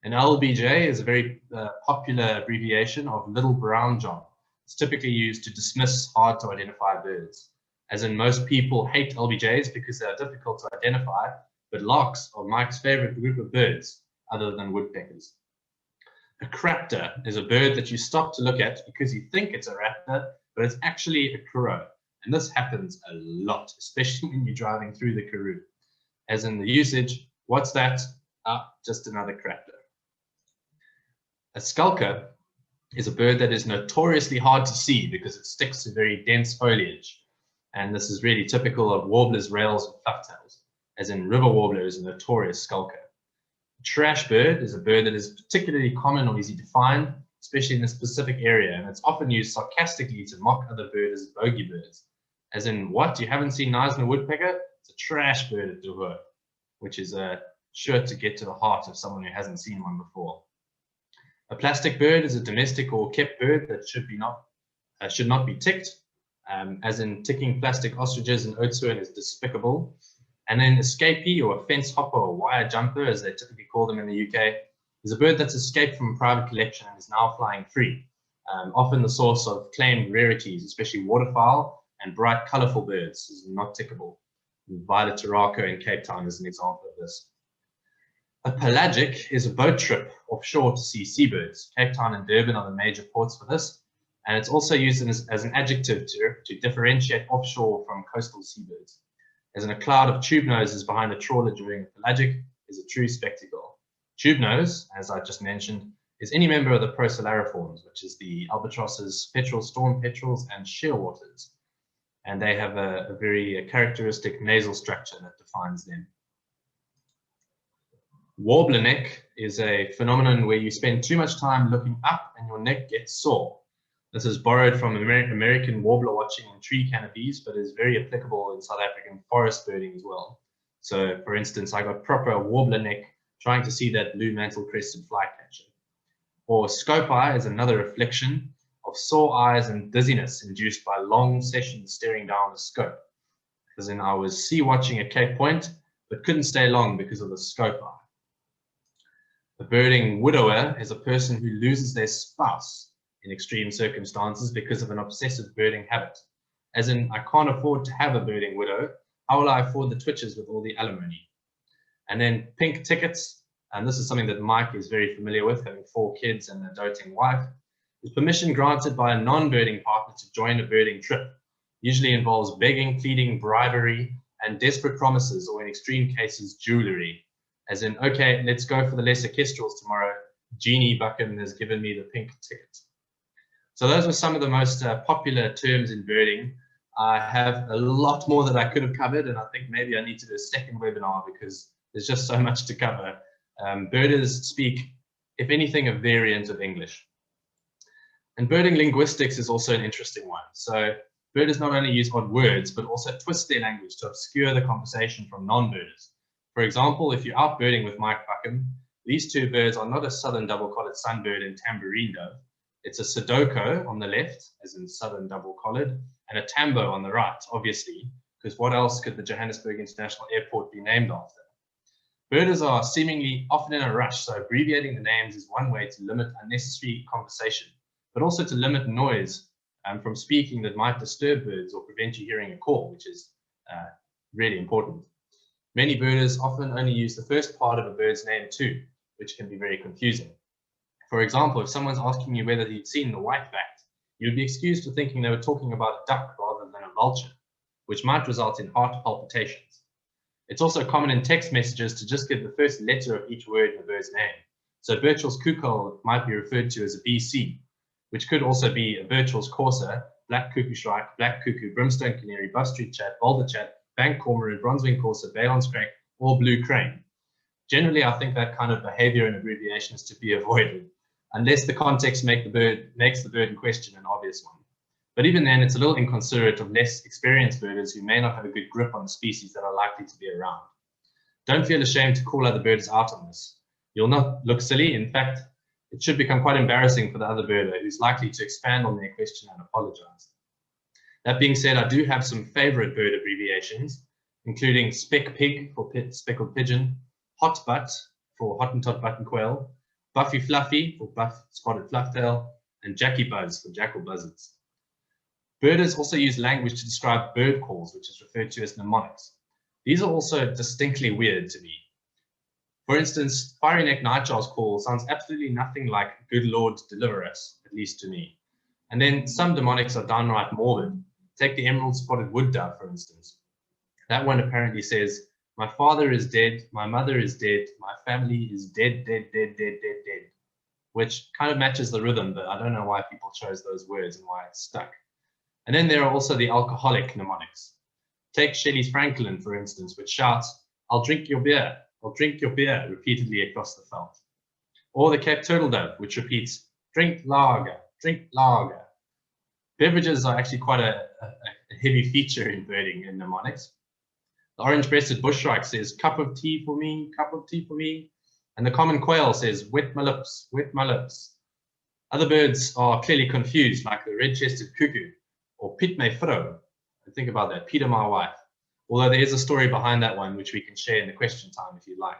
An LBJ is a very popular abbreviation of little brown job. It's typically used to dismiss hard to identify birds. As in, most people hate LBJs because they are difficult to identify, but larks are Mike's favorite group of birds, other than woodpeckers. A craptor is a bird that you stop to look at because you think it's a raptor, but it's actually a crow. And this happens a lot, especially when you're driving through the Karoo. As in the usage, what's that? Ah, just another craptor. A skulker is a bird that is notoriously hard to see because it sticks to very dense foliage. And this is really typical of warblers, rails, and flufftails, as in river warbler is a notorious skulker. A trash bird is a bird that is particularly common or easy to find, especially in a specific area, and it's often used sarcastically to mock other birds as bogey birds. As in, what, you haven't seen Knysna woodpecker? It's a trash bird at Dover, which is sure to get to the heart of someone who hasn't seen one before. A plastic bird is a domestic or kept bird that should not be ticked, as in ticking plastic ostriches and oatsworn is despicable. And then escapee, or a fence hopper or wire jumper, as they typically call them in the UK, is a bird that's escaped from a private collection and is now flying free, often the source of claimed rarities, especially waterfowl and bright, colourful birds. This is not tickable. Avitourism in Cape Town is an example of this. A pelagic is a boat trip offshore to see seabirds. Cape Town and Durban are the major ports for this, and it's also used as an adjective to differentiate offshore from coastal seabirds. As in, a cloud of tube noses behind a trawler during a pelagic is a true spectacle. Tube nose, as I just mentioned, is any member of the Procelariforms, which is the albatrosses, petrels, storm petrels, and shearwaters. And they have a very characteristic nasal structure that defines them. Warbler neck is a phenomenon where you spend too much time looking up and your neck gets sore. This is borrowed from American warbler watching in tree canopies, but is very applicable in South African forest birding as well. So, for instance, I got proper warbler neck trying to see that blue mantle-crested flycatcher. Or scope eye is another affliction of sore eyes and dizziness induced by long sessions staring down the scope. As in, I was sea watching at Cape Point, but couldn't stay long because of the scope eye. A birding widower is a person who loses their spouse in extreme circumstances because of an obsessive birding habit. As in, I can't afford to have a birding widow. How will I afford the twitches with all the alimony? And then pink tickets, and this is something that Mike is very familiar with, having 4 kids and a doting wife, is permission granted by a non-birding partner to join a birding trip. Usually involves begging, pleading, bribery, and desperate promises, or in extreme cases, jewellery. As in, okay, let's go for the lesser kestrels tomorrow. Jeannie Buckham has given me the pink ticket. So those were some of the most popular terms in birding. I have a lot more that I could have covered, and I think maybe I need to do a second webinar because there's just so much to cover. Birders speak, if anything, a variant of English. And birding linguistics is also an interesting one. So birders not only use odd words, but also twist their language to obscure the conversation from non-birders. For example, if you're out birding with Mike Buckham, these 2 birds are not a southern double-collared sunbird and tambourine dove. It's a Sudoku on the left, as in southern double-collared, and a tambo on the right, obviously, because what else could the Johannesburg International Airport be named after? Birders are seemingly often in a rush, so abbreviating the names is one way to limit unnecessary conversation, but also to limit noise from speaking that might disturb birds or prevent you hearing a call, which is really important. Many birders often only use the first part of a bird's name too, which can be very confusing. For example, if someone's asking you whether you've seen the white-backed, you'd be excused for thinking they were talking about a duck rather than a vulture, which might result in heart palpitations. It's also common in text messages to just give the first letter of each word in the bird's name. So Birchall's cuckoo might be referred to as a BC, which could also be a Birchall's courser, black cuckoo shrike, black cuckoo, brimstone canary, buff street chat, boulder chat, bank cormorant, bronzewing courser, Balon's crake, or blue crane. Generally, I think that kind of behavior and abbreviation is to be avoided. unless the context makes the bird in question an obvious one. But even then, it's a little inconsiderate of less experienced birders who may not have a good grip on the species that are likely to be around. Don't feel ashamed to call other birders out on this. You'll not look silly. In fact, it should become quite embarrassing for the other birder who's likely to expand on their question and apologize. That being said, I do have some favorite bird abbreviations, including speck pig for speckled pigeon, hot butt for Hottentot button quail, buffy fluffy for buff spotted flufftail, and Jackie buzz for jackal buzzards. Birders also use language to describe bird calls, which is referred to as mnemonics. These are also distinctly weird to me. For instance, fiery neck nightjar's call sounds absolutely nothing like "Good Lord, deliver us," at least to me. And then some mnemonics are downright morbid. Take the emerald spotted wood dove, for instance. That one apparently says, "My father is dead, my mother is dead, my family is dead, dead, dead, dead, dead, dead," which kind of matches the rhythm, but I don't know why people chose those words and why it's stuck. And then there are also the alcoholic mnemonics. Take Shelley's Franklin, for instance, which shouts, "I'll drink your beer, I'll drink your beer," repeatedly across the veld. Or the Cape Turtle Dove, which repeats, "Drink lager, drink lager." Beverages are actually quite a heavy feature in birding and mnemonics. The orange-breasted bushshrike says, "Cup of tea for me, cup of tea for me." And the common quail says, "Wet my lips, wet my lips." Other birds are clearly confused, like the red-chested cuckoo, or Piet my vrou. Think about that, Peter my wife. Although there is a story behind that one, which we can share in the question time if you like.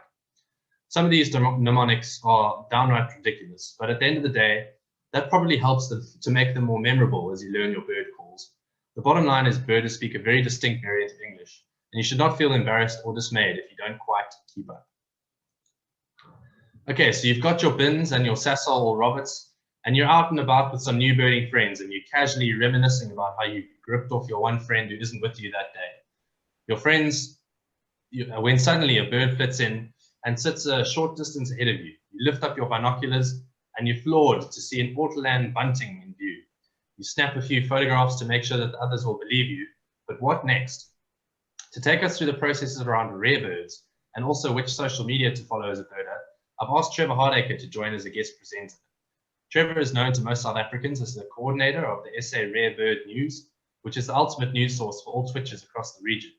Some of these mnemonics are downright ridiculous, but at the end of the day, that probably helps them to make them more memorable as you learn your bird calls. The bottom line is birders speak a very distinct variant of English, and you should not feel embarrassed or dismayed if you don't quite keep up. Okay, so you've got your bins and your Sassol or Roberts, and you're out and about with some new birding friends, and you're casually reminiscing about how you gripped off your one friend who isn't with you that day. Your friends, when suddenly a bird flits in and sits a short distance ahead of you, you lift up your binoculars and you're floored to see an Ortolan bunting in view. You snap a few photographs to make sure that the others will believe you, but what next? To take us through the processes around rare birds and also which social media to follow as a birder, I've asked Trevor Hardaker to join as a guest presenter. Trevor is known to most South Africans as the coordinator of the SA Rare Bird News, which is the ultimate news source for all twitchers across the region.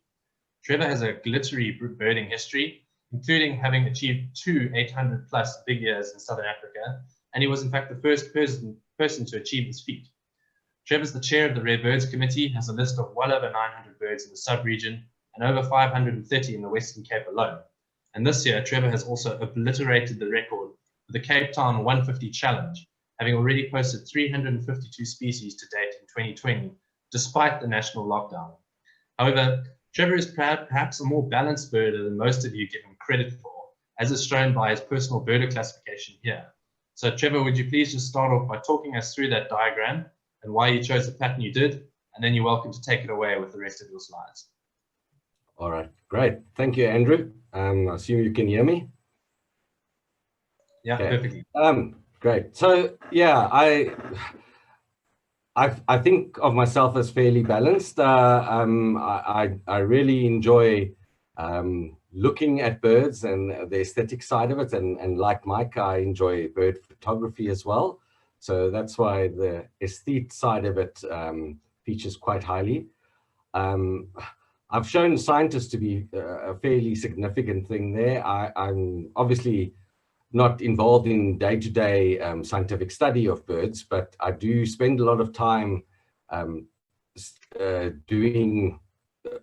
Trevor has a glittery birding history, including having achieved 2 800+ big years in Southern Africa, and he was in fact the first person to achieve this feat. Trevor's the chair of the Rare Birds Committee, has a list of well over 900 birds in the sub-region and over 530 in the Western Cape alone. And this year, Trevor has also obliterated the record with the Cape Town 150 Challenge, having already posted 352 species to date in 2020, despite the national lockdown. However, Trevor is perhaps a more balanced birder than most of you give him credit for, as is shown by his personal birder classification here. So Trevor, would you please just start off by talking us through that diagram and why you chose the pattern you did, and then you're welcome to take it away with the rest of your slides. All right, great. Thank you, Andrew. I assume you can hear me? Yeah, okay. Perfectly. Great. So yeah, I think of myself as fairly balanced. I really enjoy looking at birds and the aesthetic side of it, and like Mike, I enjoy bird photography as well. So that's why the aesthete side of it features quite highly. I've shown scientists to be a fairly significant thing there. I'm obviously not involved in day-to-day scientific study of birds, but I do spend a lot of time doing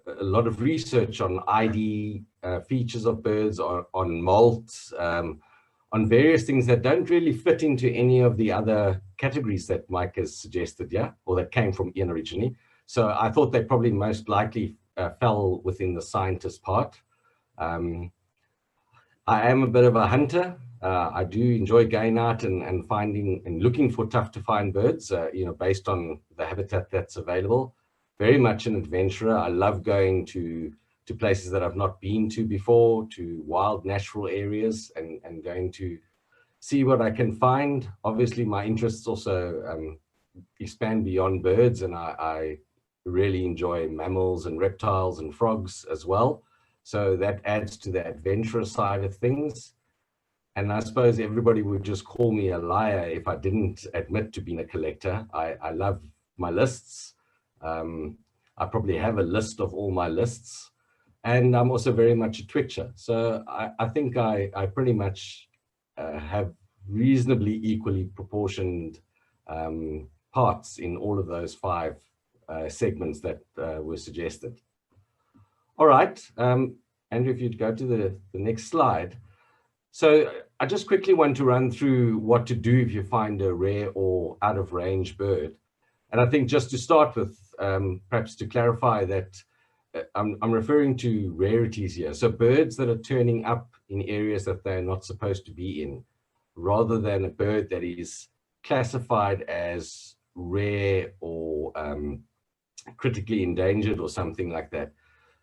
a lot of research on ID features of birds, on moults, on various things that don't really fit into any of the other categories that Mike has suggested, yeah, or that came from Ian originally. So I thought they probably most likely fell within the scientist part. I am a bit of a hunter. I do enjoy going out and finding and looking for tough to find birds, based on the habitat that's available. Very much an adventurer. I love going to places that I've not been to before, to wild natural areas, and going to see what I can find. Obviously, my interests also expand beyond birds, and I really enjoy mammals and reptiles and frogs as well. So that adds to the adventurous side of things. And I suppose everybody would just call me a liar if I didn't admit to being a collector. I love my lists. I probably have a list of all my lists. And I'm also very much a twitcher. So I think I pretty much have reasonably equally proportioned parts in all of those 5 segments that were suggested. All right, Andrew, if you'd go to the next slide. So I just quickly want to run through what to do if you find a rare or out of range bird. And I think just to start with, perhaps to clarify that I'm referring to rarities here. So birds that are turning up in areas that they're not supposed to be in, rather than a bird that is classified as rare or critically endangered or something like that.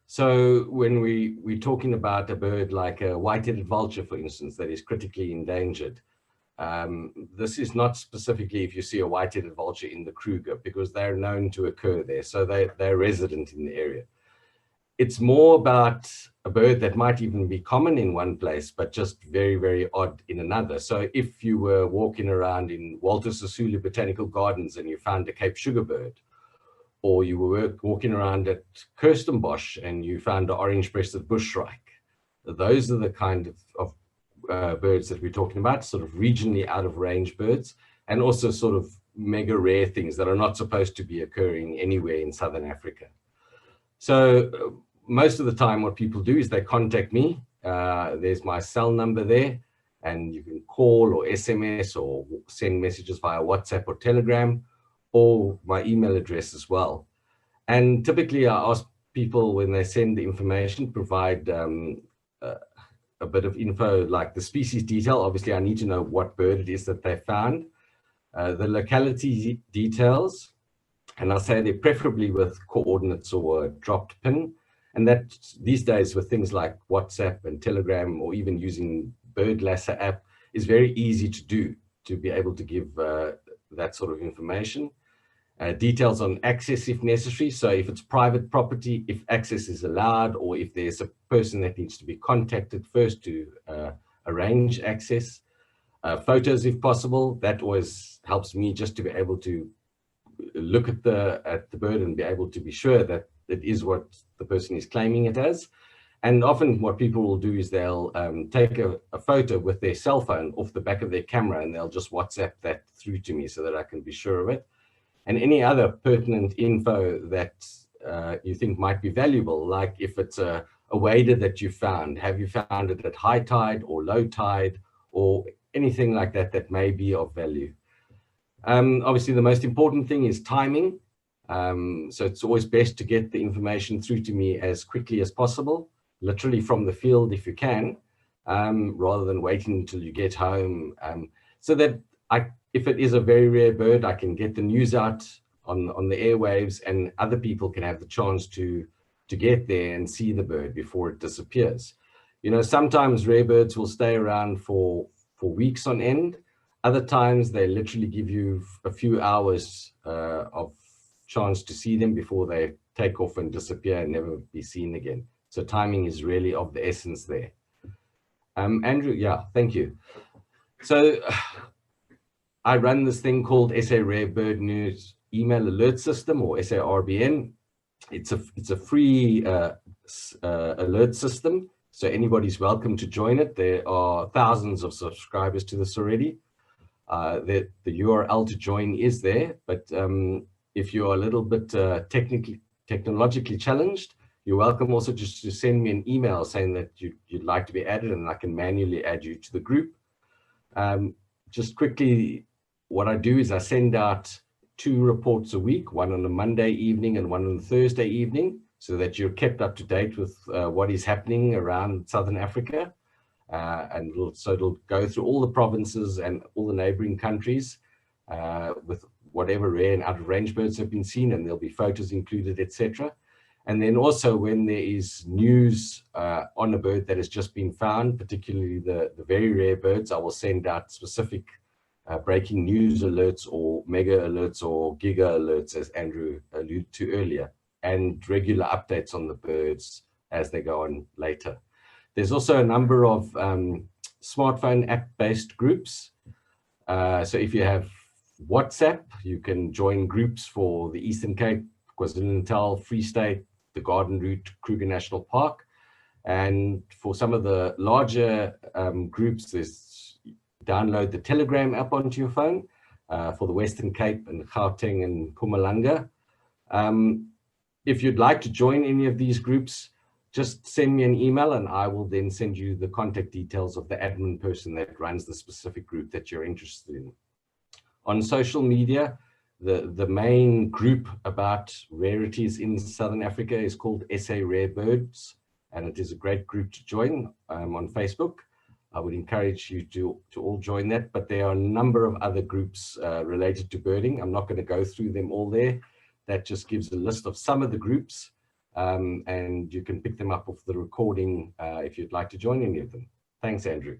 So when we're talking about a bird like a white-headed vulture, for instance, that is critically endangered, this is not specifically if you see a white-headed vulture in the Kruger, because they're known to occur there. So they're resident in the area. It's more about a bird that might even be common in one place, but just very, very odd in another. So if you were walking around in Walter Sisulu Botanical Gardens and you found a Cape Sugar bird, or you were walking around at Kirstenbosch and you found an orange-breasted bushshrike, those are the kind of birds that we're talking about, sort of regionally out of range birds, and also sort of mega rare things that are not supposed to be occurring anywhere in Southern Africa. So most of the time what people do is they contact me. There's my cell number there, and you can call or SMS or send messages via WhatsApp or Telegram, or my email address as well. And typically I ask people when they send the information, provide a bit of info like the species detail. Obviously I need to know what bird it is that they found, the locality details, and I'll say they're preferably with coordinates or a dropped pin. And that these days with things like WhatsApp and Telegram, or even using BirdLasser app, is very easy to do, to be able to give that sort of information. Details on access if necessary. So if it's private property, if access is allowed, or if there's a person that needs to be contacted first to arrange access. Photos if possible. That always helps me just to be able to look at the bird and be able to be sure that it is what the person is claiming it as. And often what people will do is they'll take a photo with their cell phone off the back of their camera, and they'll just WhatsApp that through to me so that I can be sure of it. And any other pertinent info that you think might be valuable, like if it's a wader that you found, have you found it at high tide or low tide, or anything like that that may be of value. Obviously, the most important thing is timing. So it's always best to get the information through to me as quickly as possible, literally from the field if you can, rather than waiting until you get home, so that if it is a very rare bird, I can get the news out on the airwaves, and other people can have the chance to get there and see the bird before it disappears. You know, sometimes rare birds will stay around for weeks on end. Other times they literally give you a few hours of chance to see them before they take off and disappear and never be seen again. So timing is really of the essence there. Andrew, yeah, thank you. So I run this thing called SA Rare Bird News Email Alert System, or SARBN. It's a free alert system, so anybody's welcome to join it. There are thousands of subscribers to this already. The URL to join is there, but if you're a little bit technologically challenged, you're welcome also just to send me an email saying that you'd like to be added, and I can manually add you to the group. Just quickly, what I do is I send out 2 reports a week, one on a Monday evening and one on a Thursday evening, so that you're kept up to date with what is happening around Southern Africa. And it'll go through all the provinces and all the neighboring countries with whatever rare and out of range birds have been seen, and there'll be photos included, etc. And then also when there is news on a bird that has just been found, particularly the very rare birds, I will send out specific breaking news alerts or mega alerts or giga alerts, as Andrew alluded to earlier, and regular updates on the birds as they go on later. There's also a number of smartphone app-based groups. So if you have WhatsApp, you can join groups for the Eastern Cape, KwaZulu-Natal, Free State, the Garden Route, Kruger National Park. And for some of the larger groups, there's download the Telegram app onto your phone for the Western Cape and Gauteng and Mpumalanga. If you'd like to join any of these groups, just send me an email and I will then send you the contact details of the admin person that runs the specific group that you're interested in. On social media, the main group about rarities in Southern Africa is called SA Rare Birds, and it is a great group to join on Facebook. I would encourage you to all join that, but there are a number of other groups related to birding. I'm not going to go through them all there. That just gives a list of some of the groups, and you can pick them up off the recording if you'd like to join any of them. Thanks, Andrew.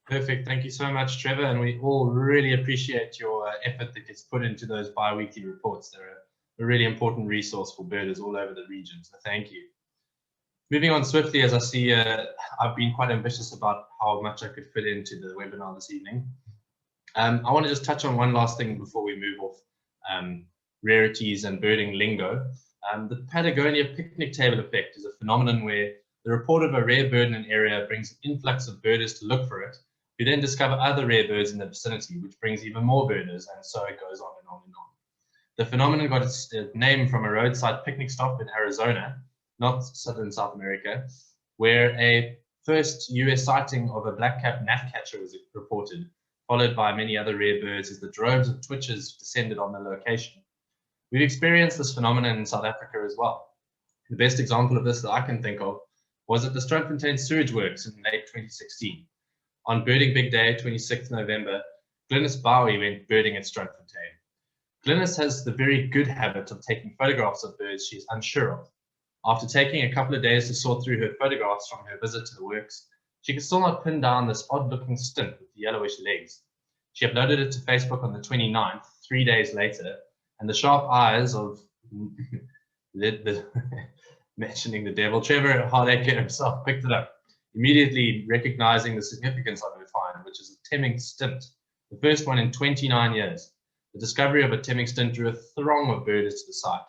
Perfect. Thank you so much, Trevor. And we all really appreciate your effort that gets put into those bi-weekly reports. They're a really important resource for birders all over the region. So thank you. Moving on swiftly, as I see, I've been quite ambitious about how much I could fit into the webinar this evening. I want to just touch on one last thing before we move off rarities and birding lingo. The Patagonia picnic table effect is a phenomenon where the report of a rare bird in an area brings an influx of birders to look for it, who then discover other rare birds in the vicinity, which brings even more birders, and so it goes on and on and on. The phenomenon got its name from a roadside picnic stop in Arizona, not southern South America, where a first US sighting of a black-capped gnatcatcher was reported, followed by many other rare birds as the droves of twitchers descended on the location. We've experienced this phenomenon in South Africa as well. The best example of this that I can think of was at the Stroomfontein sewage works in late 2016. On Birding Big Day, 26th November, Glynis Bowie went birding at Stroomfontein. Glynis has the very good habit of taking photographs of birds she is unsure of. After taking a couple of days to sort through her photographs from her visit to the works, she could still not pin down this odd-looking stint with yellowish legs. She uploaded it to Facebook on the 29th, 3 days later, and the sharp eyes of mentioning the devil, Trevor Hardaker himself picked it up, immediately recognizing the significance of her find, which is a Temming stint, the first one in 29 years. The discovery of a Temming stint drew a throng of birders to the site.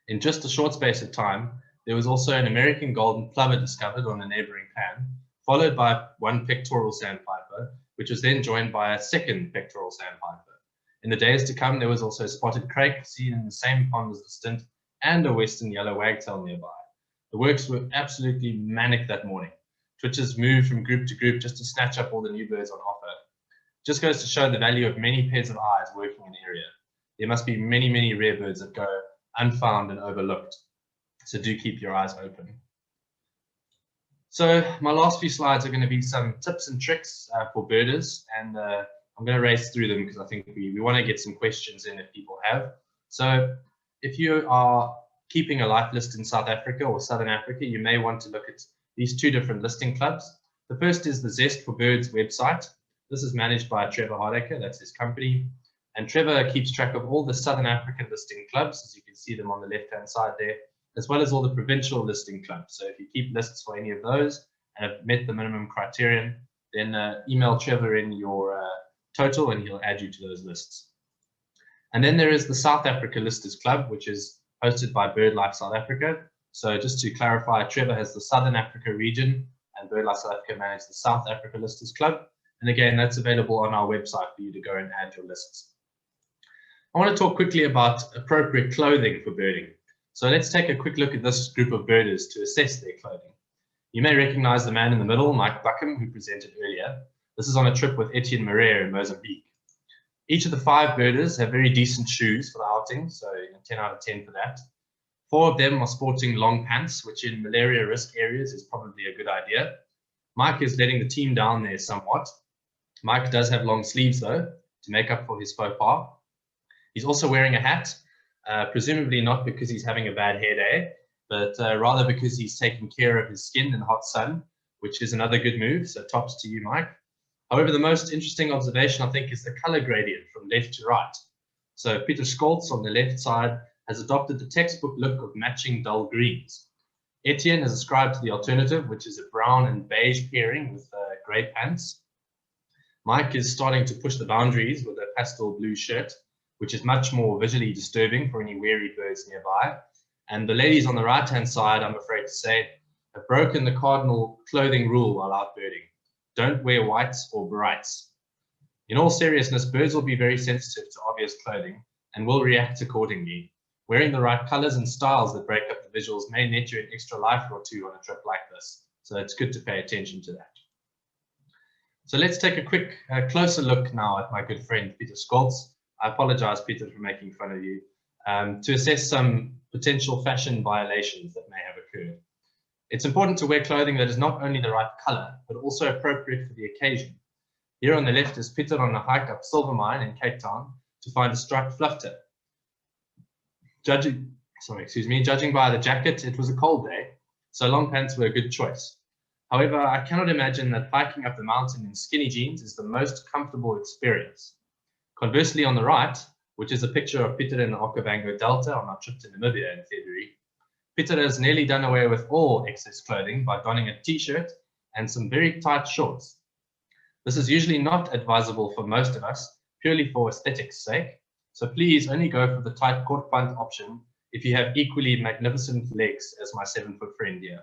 In just a short space of time, there was also an American golden plover discovered on a neighboring pan, followed by one pectoral sandpiper, which was then joined by a second pectoral sandpiper. In the days to come, there was also a spotted crake seen in the same pond as the stint, and a western yellow wagtail nearby. The works were absolutely manic that morning. Twitchers moved from group to group just to snatch up all the new birds on offer. Just goes to show the value of many pairs of eyes working in the area. There must be many, many rare birds that go unfound and overlooked. So do keep your eyes open. So my last few slides are going to be some tips and tricks for birders, and I'm going to race through them because I think we want to get some questions in if people have. So if you are keeping a life list in South Africa or Southern Africa, you may want to look at these two different listing clubs. The first is the Zest for Birds website. This is managed by Trevor Hardaker, that's his company. And Trevor keeps track of all the Southern African listing clubs, as you can see them on the left-hand side there, as well as all the provincial listing clubs. So if you keep lists for any of those and have met the minimum criterion, then email Trevor in your total and he'll add you to those lists. And then there is the South Africa Listers Club, which is hosted by BirdLife South Africa. So just to clarify, Trevor has the Southern Africa region and BirdLife South Africa manages the South Africa Listers Club. And again, that's available on our website for you to go and add your lists. I want to talk quickly about appropriate clothing for birding. So let's take a quick look at this group of birders to assess their clothing. You may recognize the man in the middle, Mike Buckham, who presented earlier. This is on a trip with Etienne Marais in Mozambique. Each of the 5 birders have very decent shoes for the outing, so 10 out of 10 for that. 4 of them are sporting long pants, which in malaria risk areas is probably a good idea. Mike is letting the team down there somewhat. Mike does have long sleeves though, to make up for his faux pas. He's also wearing a hat, presumably not because he's having a bad hair day, but rather because he's taking care of his skin in the hot sun, which is another good move, so tops to you, Mike. However, the most interesting observation, I think, is the color gradient from left to right. So Peter Scholz on the left side has adopted the textbook look of matching dull greens. Etienne has ascribed to the alternative, which is a brown and beige pairing with grey pants. Mike is starting to push the boundaries with a pastel blue shirt, which is much more visually disturbing for any wary birds nearby. And the ladies on the right-hand side, I'm afraid to say, have broken the cardinal clothing rule while out birding. Don't wear whites or brights. In all seriousness, birds will be very sensitive to obvious clothing and will react accordingly. Wearing the right colors and styles that break up the visuals may net you an extra life or two on a trip like this. So it's good to pay attention to that. So let's take a quick closer look now at my good friend Peter Scholz. I apologize, Peter, for making fun of you, to assess some potential fashion violations that may have occurred. It's important to wear clothing that is not only the right color, but also appropriate for the occasion. Here on the left is Peter on a hike up Silver Mine in Cape Town to find a striped fluff tip. Judging by the jacket, it was a cold day, so long pants were a good choice. However, I cannot imagine that hiking up the mountain in skinny jeans is the most comfortable experience. Conversely, on the right, which is a picture of Peter in the Okavango Delta on our trip to Namibia in February, Peter has nearly done away with all excess clothing by donning a t-shirt and some very tight shorts. This is usually not advisable for most of us, purely for aesthetics' sake, so please only go for the tight court punt option if you have equally magnificent legs as my 7-foot friend here.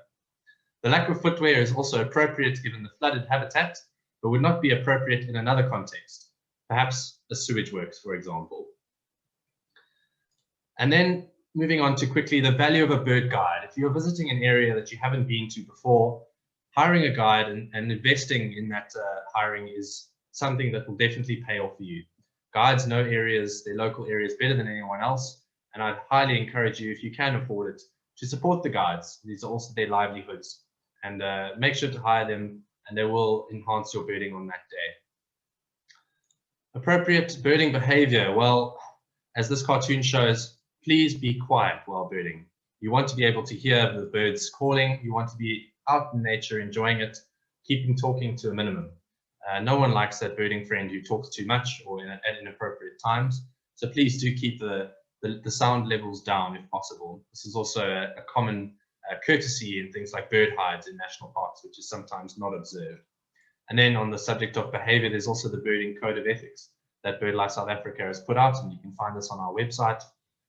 The lack of footwear is also appropriate given the flooded habitat, but would not be appropriate in another context, perhaps a sewage works, for example. And then moving on to quickly the value of a bird guide. If you're visiting an area that you haven't been to before, hiring a guide and investing in that hiring is something that will definitely pay off for you. Guides know areas, their local areas better than anyone else, and I'd highly encourage you, if you can afford it, to support the guides. These are also their livelihoods, and make sure to hire them, and they will enhance your birding on that day. Appropriate birding behavior. Well, as this cartoon shows, please be quiet while birding. You want to be able to hear the birds calling. You want to be out in nature, enjoying it, keeping talking to a minimum. No one likes that birding friend who talks too much or at inappropriate times. So please do keep the sound levels down if possible. This is also a common courtesy in things like bird hides in national parks, which is sometimes not observed. And then on the subject of behavior, there's also the birding code of ethics that BirdLife South Africa has put out, and you can find this on our website.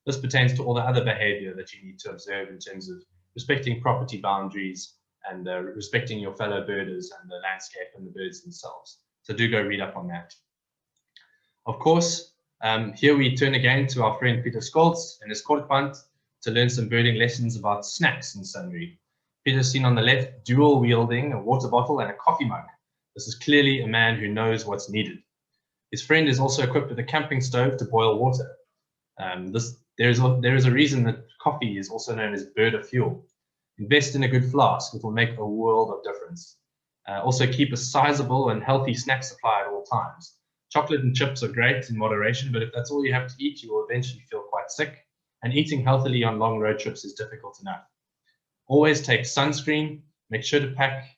This pertains to all the other behavior that you need to observe in terms of respecting property boundaries and respecting your fellow birders and the landscape and the birds themselves. So do go read up on that. Of course, here we turn again to our friend Peter Scholz and his kortband to learn some birding lessons about snacks and sundry. Peter's seen on the left dual wielding a water bottle and a coffee mug. This is clearly a man who knows what's needed. His friend is also equipped with a camping stove to boil water. There is a reason that coffee is also known as bird of fuel. Invest in a good flask, it will make a world of difference. Also keep a sizable and healthy snack supply at all times. Chocolate and chips are great in moderation, but if that's all you have to eat, you will eventually feel quite sick, and eating healthily on long road trips is difficult enough. Always take sunscreen, make sure to pack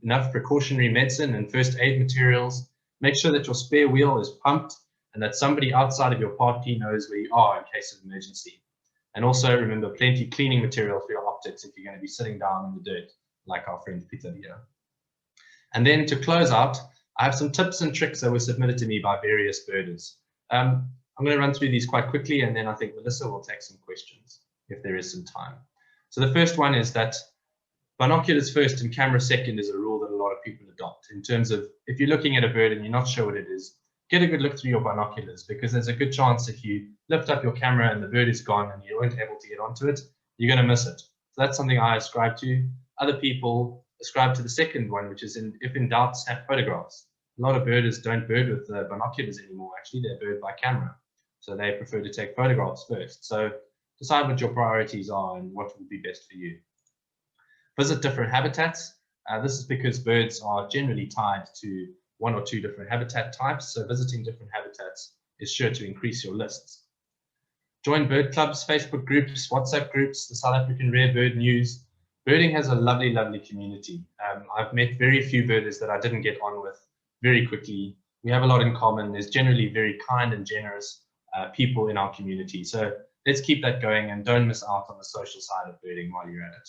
enough precautionary medicine and first aid materials, make sure that your spare wheel is pumped and that somebody outside of your party knows where you are in case of emergency. And also remember plenty cleaning material for your optics if you're going to be sitting down in the dirt, like our friend Peter here. And then to close out, I have some tips and tricks that were submitted to me by various birders. I'm going to run through these quite quickly, and then I think Melissa will take some questions if there is some time. So the first one is that binoculars first and camera second is a rule that a lot of people adopt in terms of if you're looking at a bird and you're not sure what it is, get a good look through your binoculars, because there's a good chance if you lift up your camera and the bird is gone and you weren't able to get onto it, you're going to miss it. So that's something I ascribe to. Other people ascribe to the second one, which is if in doubt, snap photographs. A lot of birders don't bird with binoculars anymore. Actually, they bird by camera. So they prefer to take photographs first. So decide what your priorities are and what will be best for you. Visit different habitats. This is because birds are generally tied to one or two different habitat types. So visiting different habitats is sure to increase your lists. Join bird clubs, Facebook groups, WhatsApp groups, the South African Rare Bird News. Birding has a lovely, lovely community. I've met very few birders that I didn't get on with very quickly. We have a lot in common. There's generally very kind and generous people in our community. So let's keep that going and don't miss out on the social side of birding while you're at it.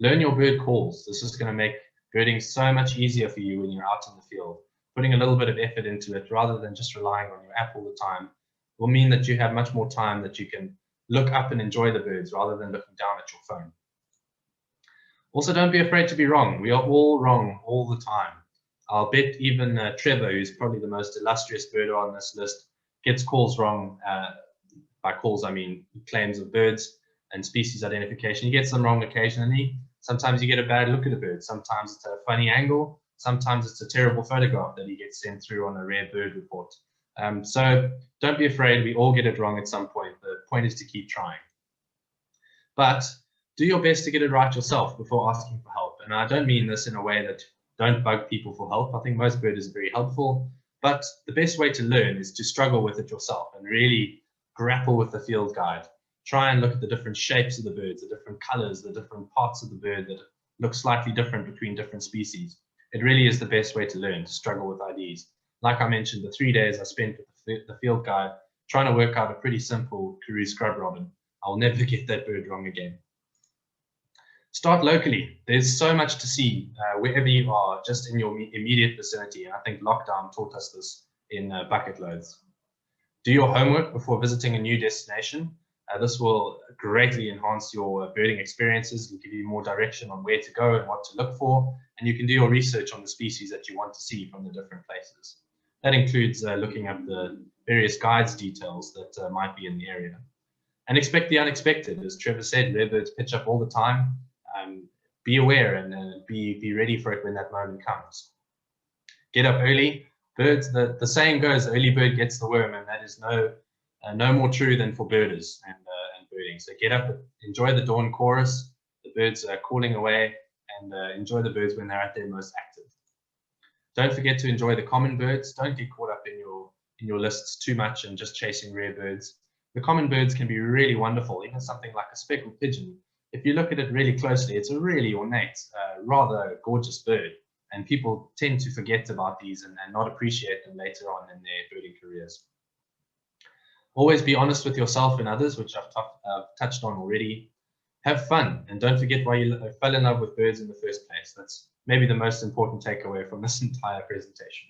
Learn your bird calls. This is going to make birding is so much easier for you when you're out in the field. Putting a little bit of effort into it rather than just relying on your app all the time will mean that you have much more time that you can look up and enjoy the birds rather than looking down at your phone. Also, don't be afraid to be wrong. We are all wrong all the time. I'll bet even Trevor, who's probably the most illustrious birder on this list, gets calls wrong. By calls, I mean claims of birds and species identification. He gets them wrong occasionally. Sometimes you get a bad look at a bird. Sometimes it's a funny angle. Sometimes it's a terrible photograph that he gets sent through on a rare bird report. So don't be afraid. We all get it wrong at some point. The point is to keep trying. But do your best to get it right yourself before asking for help. And I don't mean this in a way that don't bug people for help. I think most birders are very helpful. But the best way to learn is to struggle with it yourself and really grapple with the field guide. Try and look at the different shapes of the birds, the different colors, the different parts of the bird that look slightly different between different species. It really is the best way to learn, to struggle with IDs. Like I mentioned, the 3 days I spent with the field guide trying to work out a pretty simple Karoo scrub robin. I'll never get that bird wrong again. Start locally. There's so much to see wherever you are, just in your immediate vicinity. And I think lockdown taught us this in bucket loads. Do your homework before visiting a new destination. This will greatly enhance your birding experiences and give you more direction on where to go and what to look for. And you can do your research on the species that you want to see from the different places. That includes looking up the various guides details that might be in the area. And expect the unexpected. As Trevor said, rare birds pitch up all the time. Be aware and be ready for it when that moment comes. Get up early. Birds, the saying goes, the early bird gets the worm, and that is no more true than for birders and birding. So get up, enjoy the dawn chorus, the birds are calling away, and enjoy the birds when they're at their most active. Don't forget to enjoy the common birds. Don't get caught up in your lists too much and just chasing rare birds. The common birds can be really wonderful, even something like a speckled pigeon. If you look at it really closely, it's a really ornate, rather gorgeous bird. And people tend to forget about these and not appreciate them later on in their birding careers. Always be honest with yourself and others, which I've touched on already. Have fun, and don't forget why you fell in love with birds in the first place. That's maybe the most important takeaway from this entire presentation.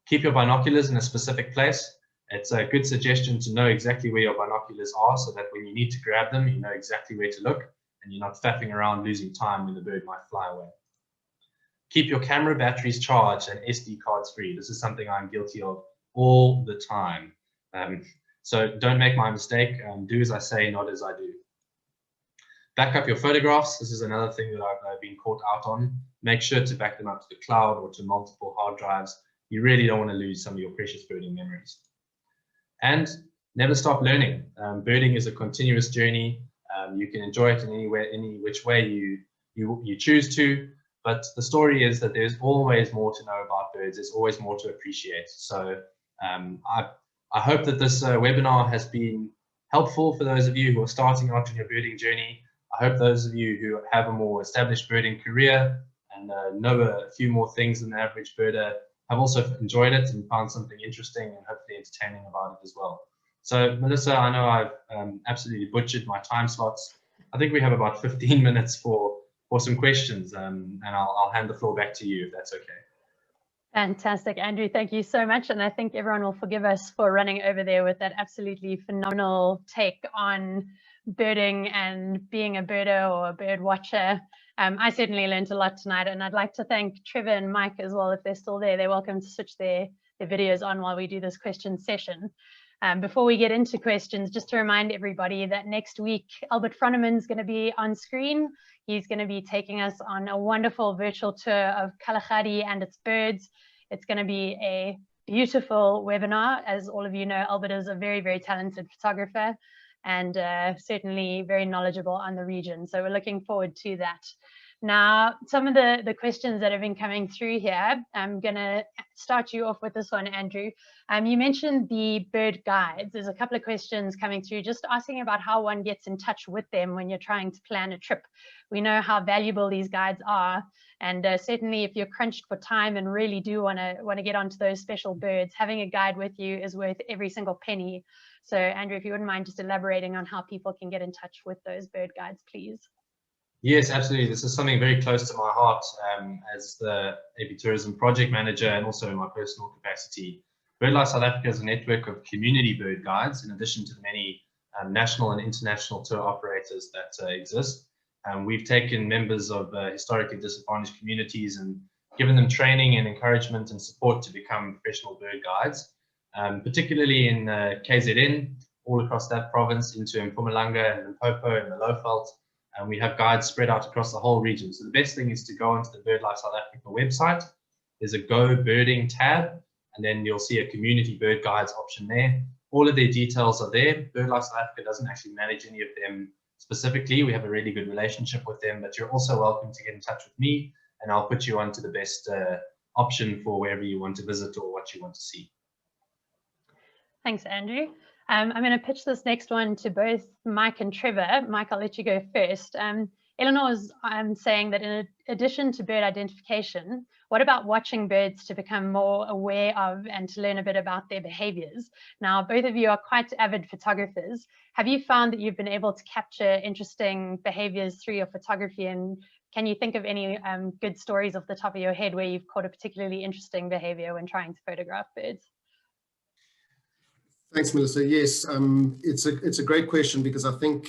Keep your binoculars in a specific place. It's a good suggestion to know exactly where your binoculars are so that when you need to grab them, you know exactly where to look and you're not faffing around losing time when the bird might fly away. Keep your camera batteries charged and SD cards free. This is something I'm guilty of all the time. So don't make my mistake. Do as I say, not as I do. Back up your photographs. This is another thing that I've been caught out on. Make sure to back them up to the cloud or to multiple hard drives. You really don't want to lose some of your precious birding memories. And never stop learning. Birding is a continuous journey. You can enjoy it in any which way you choose to. But the story is that there's always more to know about birds. There's always more to appreciate. So I hope that this webinar has been helpful for those of you who are starting out in your birding journey. I hope those of you who have a more established birding career and know a few more things than the average birder have also enjoyed it and found something interesting and hopefully entertaining about it as well. So Melissa, I know I've absolutely butchered my time slots. I think we have about 15 minutes for some questions, and I'll hand the floor back to you if that's okay. Fantastic, Andrew. Thank you so much. And I think everyone will forgive us for running over there with that absolutely phenomenal take on birding and being a birder or a bird watcher. I certainly learned a lot tonight, and I'd like to thank Trevor and Mike as well. If they're still there, they're welcome to switch their videos on while we do this question session. Before we get into questions, just to remind everybody that next week, Albert Froneman's going to be on screen. He's going to be taking us on a wonderful virtual tour of Kalahari and its birds. It's going to be a beautiful webinar. As all of you know, Albert is a very, very talented photographer and certainly very knowledgeable on the region. So we're looking forward to that. Now, some of the questions that have been coming through here, I'm going to start you off with this one, Andrew. You mentioned the bird guides. There's a couple of questions coming through just asking about how one gets in touch with them when you're trying to plan a trip. We know how valuable these guides are, and certainly if you're crunched for time and really do want to get onto those special birds, having a guide with you is worth every single penny. So Andrew, if you wouldn't mind just elaborating on how people can get in touch with those bird guides, please. Yes, absolutely. This is something very close to my heart as the Avitourism project manager and also in my personal capacity. BirdLife South Africa is a network of community bird guides in addition to the many national and international tour operators that exist. We've taken members of historically disadvantaged communities and given them training and encouragement and support to become professional bird guides, particularly in KZN, all across that province into Mpumalanga and Limpopo and the Lowveld. And we have guides spread out across the whole region. So the best thing is to go onto the BirdLife South Africa website. There's a Go Birding tab, and then you'll see a community bird guides option there. All of their details are there. BirdLife South Africa doesn't actually manage any of them specifically. We have a really good relationship with them, but you're also welcome to get in touch with me, and I'll put you onto the best option for wherever you want to visit or what you want to see. Thanks, Andrew. I'm going to pitch this next one to both Mike and Trevor. Mike, I'll let you go first. Eleanor is saying that in addition to bird identification, what about watching birds to become more aware of and to learn a bit about their behaviors? Now, both of you are quite avid photographers. Have you found that you've been able to capture interesting behaviors through your photography? And can you think of any good stories off the top of your head where you've caught a particularly interesting behavior when trying to photograph birds? Thanks, Melissa. Yes, it's a great question because I think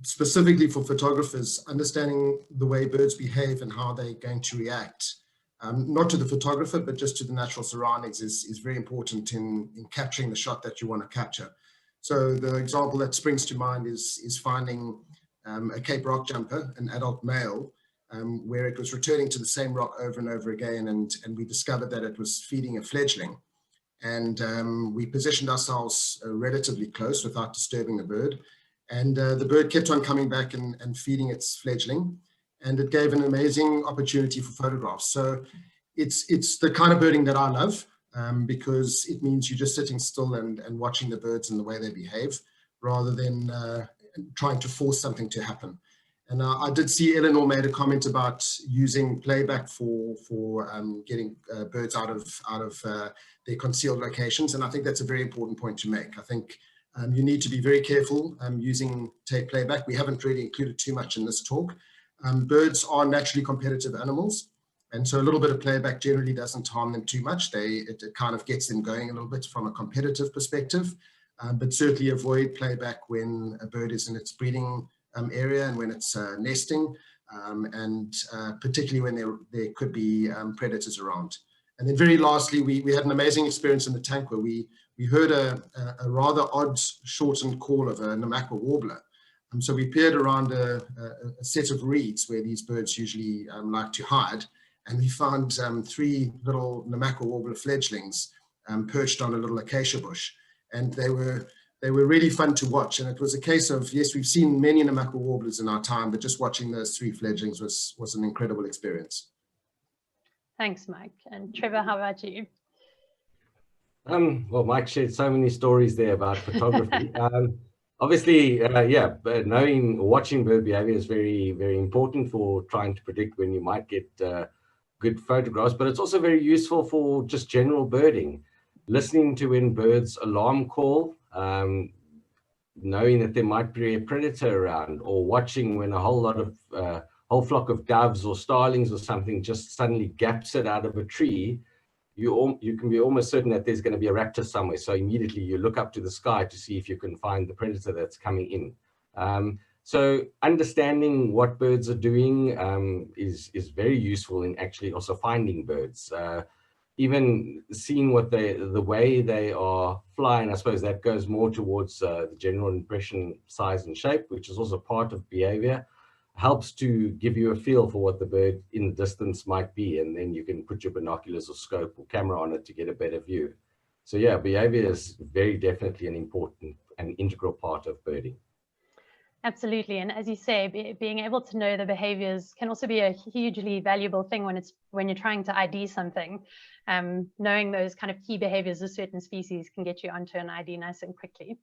specifically for photographers, understanding the way birds behave and how they're going to react, not to the photographer, but just to the natural surroundings is very important in capturing the shot that you want to capture. So the example that springs to mind is finding a Cape rock jumper, an adult male, where it was returning to the same rock over and over again, and we discovered that it was feeding a fledgling. And we positioned ourselves relatively close without disturbing the bird. And the bird kept on coming back and feeding its fledgling. And it gave an amazing opportunity for photographs. So it's the kind of birding that I love because it means you're just sitting still and watching the birds and the way they behave rather than trying to force something to happen. And I did see Eleanor made a comment about using playback for getting birds out of their concealed locations, and I think that's a very important point to make. I think you need to be very careful using tape playback. We haven't really included too much in this talk. Birds are naturally competitive animals, and so a little bit of playback generally doesn't harm them too much. It kind of gets them going a little bit from a competitive perspective, but certainly avoid playback when a bird is in its breeding area and when it's nesting, and particularly when there could be predators around. And then very lastly, we had an amazing experience in the tank where we heard a rather odd shortened call of a Namaqua warbler. So we peered around a set of reeds where these birds usually like to hide, and we found 3 little Namaqua warbler fledglings perched on a little acacia bush, and they were really fun to watch. And it was a case of, yes, we've seen many Namaqua warblers in our time, but just watching those 3 fledglings was an incredible experience. Thanks, Mike. And Trevor, how about you? Well, Mike shared so many stories there about photography. Obviously, watching bird behavior is very, very important for trying to predict when you might get good photographs, but it's also very useful for just general birding. Listening to when birds alarm call, knowing that there might be a predator around, or watching when a whole flock of doves or starlings or something just suddenly gaps it out of a tree, you can be almost certain that there's going to be a raptor somewhere. So immediately you look up to the sky to see if you can find the predator that's coming in. So understanding what birds are doing is very useful in actually also finding birds. Even seeing the way they are flying, I suppose that goes more towards the general impression, size and shape, which is also part of behavior, helps to give you a feel for what the bird in the distance might be, and then you can put your binoculars or scope or camera on it to get a better view. So yeah, behavior is very definitely an important and integral part of birding. Absolutely. And as you say, being able to know the behaviors can also be a hugely valuable thing when you're trying to ID something. Knowing those kind of key behaviors of certain species can get you onto an ID nice and quickly.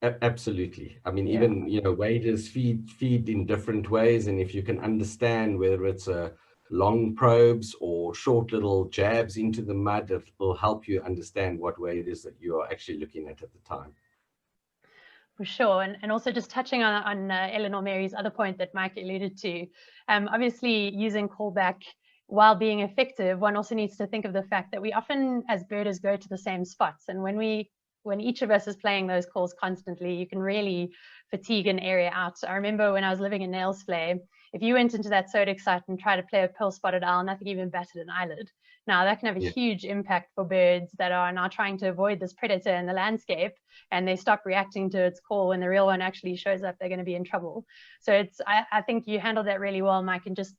Absolutely. I mean, even, waders feed in different ways. And if you can understand whether it's long probes or short little jabs into the mud, it will help you understand what way it is that you are actually looking at the time. For sure, and also just touching on Eleanor Mary's other point that Mike alluded to, obviously using callback while being effective, one also needs to think of the fact that we often as birders go to the same spots, and when each of us is playing those calls constantly, you can really fatigue an area out. I remember when I was living in Nailsflay, if you went into that Sodic site and tried to play a pearl-spotted owl, nothing even batted an eyelid. Now that can have a huge impact for birds that are now trying to avoid this predator in the landscape, and they stop reacting to its call when the real one actually shows up, they're going to be in trouble. So I think you handled that really well, Mike, and just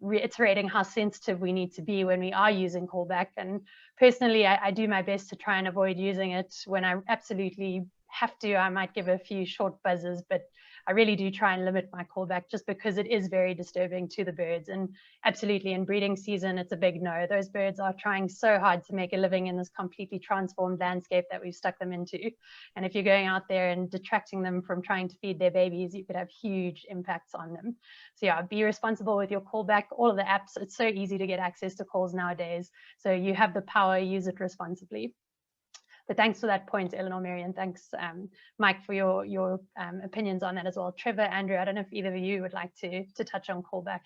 reiterating how sensitive we need to be when we are using callback. And personally, I do my best to try and avoid using it. When I absolutely have to, I might give a few short buzzes, but I really do try and limit my callback just because it is very disturbing to the birds. And absolutely in breeding season, it's a big no. Those birds are trying so hard to make a living in this completely transformed landscape that we've stuck them into. And if you're going out there and detracting them from trying to feed their babies, you could have huge impacts on them. So yeah, be responsible with your callback. All of the apps, it's so easy to get access to calls nowadays. So you have the power, use it responsibly. But thanks for that point, Eleanor Mary, and thanks, Mike, for your opinions on that as well. Trevor, Andrew, I don't know if either of you would like to touch on callback.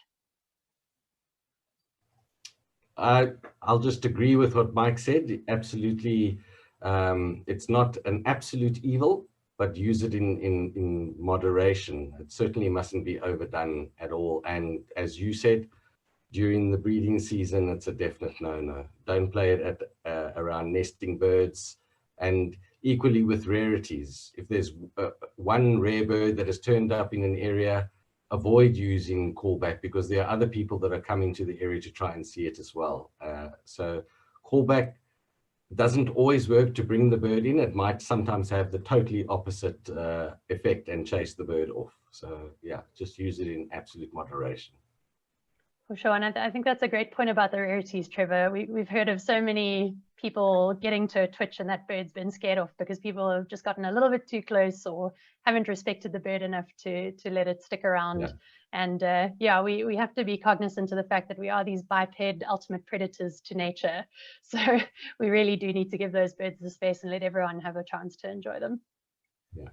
I'll just agree with what Mike said. Absolutely, it's not an absolute evil, but use it in moderation. It certainly mustn't be overdone at all. And as you said, during the breeding season, it's a definite no-no. Don't play it at around nesting birds. And equally with rarities, if there's one rare bird that has turned up in an area, avoid using callback because there are other people that are coming to the area to try and see it as well. So callback doesn't always work to bring the bird in. It might sometimes have the totally opposite effect and chase the bird off. So yeah, just use it in absolute moderation. For sure, and I think that's a great point about the rarities, Trevor. We've heard of so many people getting to a twitch and that bird's been scared off because people have just gotten a little bit too close or haven't respected the bird enough to let it stick around. Yeah. And yeah, we have to be cognizant of the fact that we are these biped ultimate predators to nature. So we really do need to give those birds the space and let everyone have a chance to enjoy them. Yeah.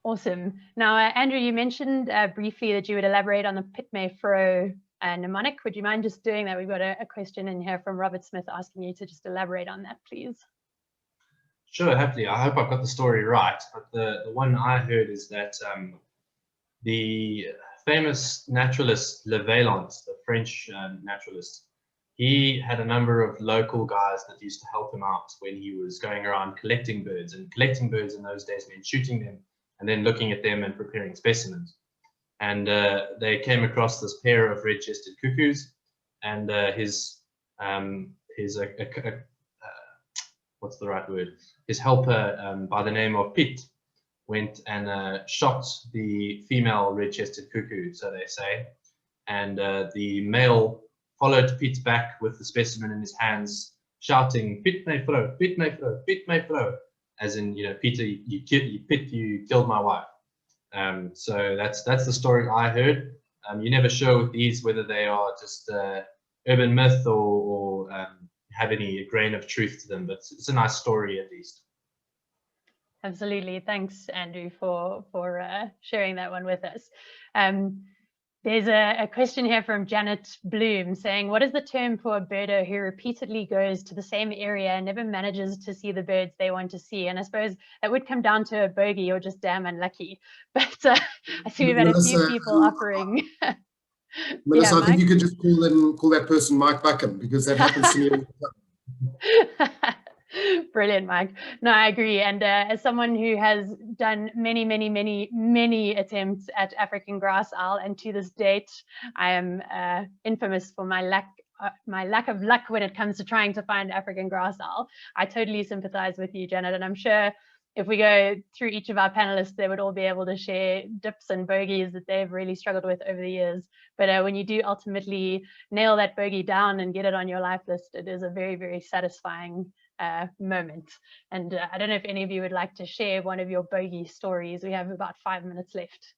Awesome. Now, Andrew, you mentioned briefly that you would elaborate on the Pitmay furrow mnemonic. Would you mind just doing that? We've got a question in here from Robert Smith asking you to just elaborate on that, please. Sure, happily. I hope I've got the story right. But the one I heard is that the famous naturalist Le Vaillant, the French naturalist, he had a number of local guys that used to help him out when he was going around collecting birds. And collecting birds in those days meant shooting them and then looking at them and preparing specimens. And they came across this pair of red-chested cuckoos, and what's the right word? His helper by the name of Piet went and shot the female red-chested cuckoo, so they say, and the male followed Piet back with the specimen in his hands, shouting, "Piet may flow, Piet may flow, Piet may flow," as in, you know, Peter, you killed my wife. So that's the story I heard. You're never sure with these whether they are just urban myth or have any grain of truth to them, but it's a nice story at least. Absolutely. Thanks, Andrew, for sharing that one with us. There's a question here from Janet Bloom saying, what is the term for a birder who repeatedly goes to the same area and never manages to see the birds they want to see? And I suppose that would come down to a bogey or just damn unlucky. But I see we've had a few people offering. Melissa, I think you could just call that person Mike Buckham, because that happens to me all the time. Brilliant, Mike. No, I agree. And as someone who has done many attempts at African grass owl, and to this date, I am infamous for my lack of luck when it comes to trying to find African grass owl. I totally sympathize with you, Janet, and I'm sure if we go through each of our panelists, they would all be able to share dips and bogeys that they've really struggled with over the years. But when you do ultimately nail that bogey down and get it on your life list, it is a very, very satisfying moment. And I don't know if any of you would like to share one of your bogey stories. We have about 5 minutes left.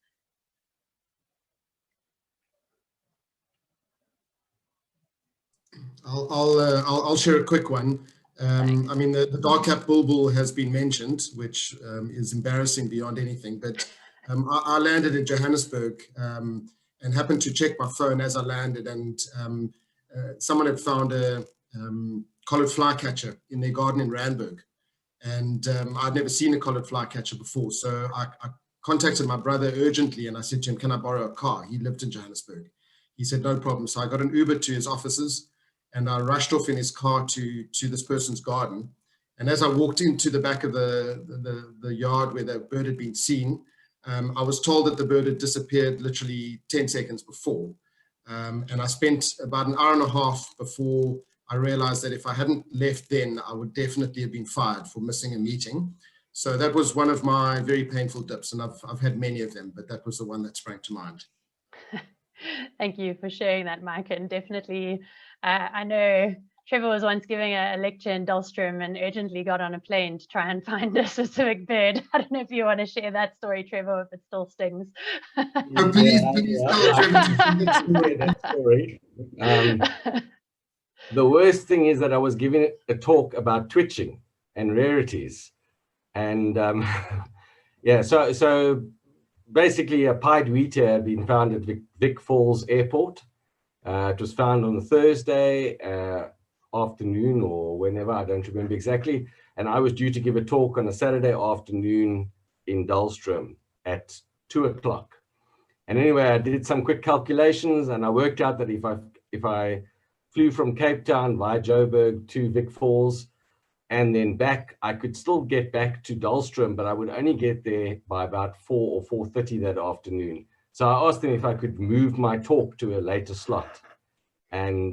I'll share a quick one. I mean, the dark-capped bulbul has been mentioned, which is embarrassing beyond anything, but I landed in Johannesburg and happened to check my phone as I landed, and someone had found a collared flycatcher in their garden in Randburg. And I'd never seen a collared flycatcher before. So I contacted my brother urgently and I said to him, can I borrow a car? He lived in Johannesburg. He said, no problem. So I got an Uber to his offices and I rushed off in his car to this person's garden. And as I walked into the back of the yard where the bird had been seen, I was told that the bird had disappeared literally 10 seconds before. And I spent about an hour and a half before I realized that if I hadn't left then, I would definitely have been fired for missing a meeting. So that was one of my very painful dips, and I've had many of them, but that was the one that sprang to mind. Thank you for sharing that, Mike. And definitely, I know Trevor was once giving a lecture in Dahlstrom and urgently got on a plane to try and find a specific bird. I don't know if you want to share that story, Trevor, if it still stings. Oh, please tell Trevor that story. The worst thing is that I was giving a talk about twitching and rarities. And yeah, so basically a pied wheatear had been found at Vic Falls Airport. It was found on a Thursday afternoon or whenever, I don't remember exactly. And I was due to give a talk on a Saturday afternoon in Dahlstrom at 2 o'clock. And anyway, I did some quick calculations and I worked out that if I flew from Cape Town via Joburg to Vic Falls and then back, I could still get back to Dahlstrom, but I would only get there by about 4 or 4:30 that afternoon. So I asked them if I could move my talk to a later slot. And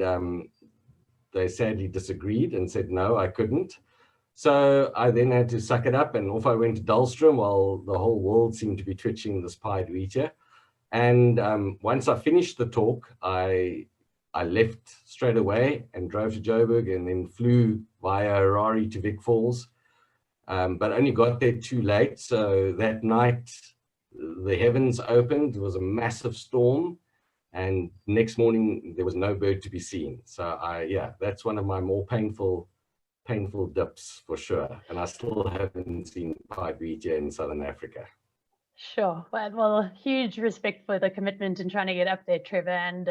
they sadly disagreed and said, no, I couldn't. So I then had to suck it up and off I went to Dahlstrom while the whole world seemed to be twitching this pied wheatear. And once I finished the talk, I left straight away and drove to Joburg and then flew via Rarity to Vic Falls, but only got there too late. So that night, the heavens opened, there was a massive storm, and next morning there was no bird to be seen. So yeah, that's one of my more painful dips for sure. And I still haven't seen pied wheatear in Southern Africa. Sure. Well, huge respect for the commitment in trying to get up there, Trevor. And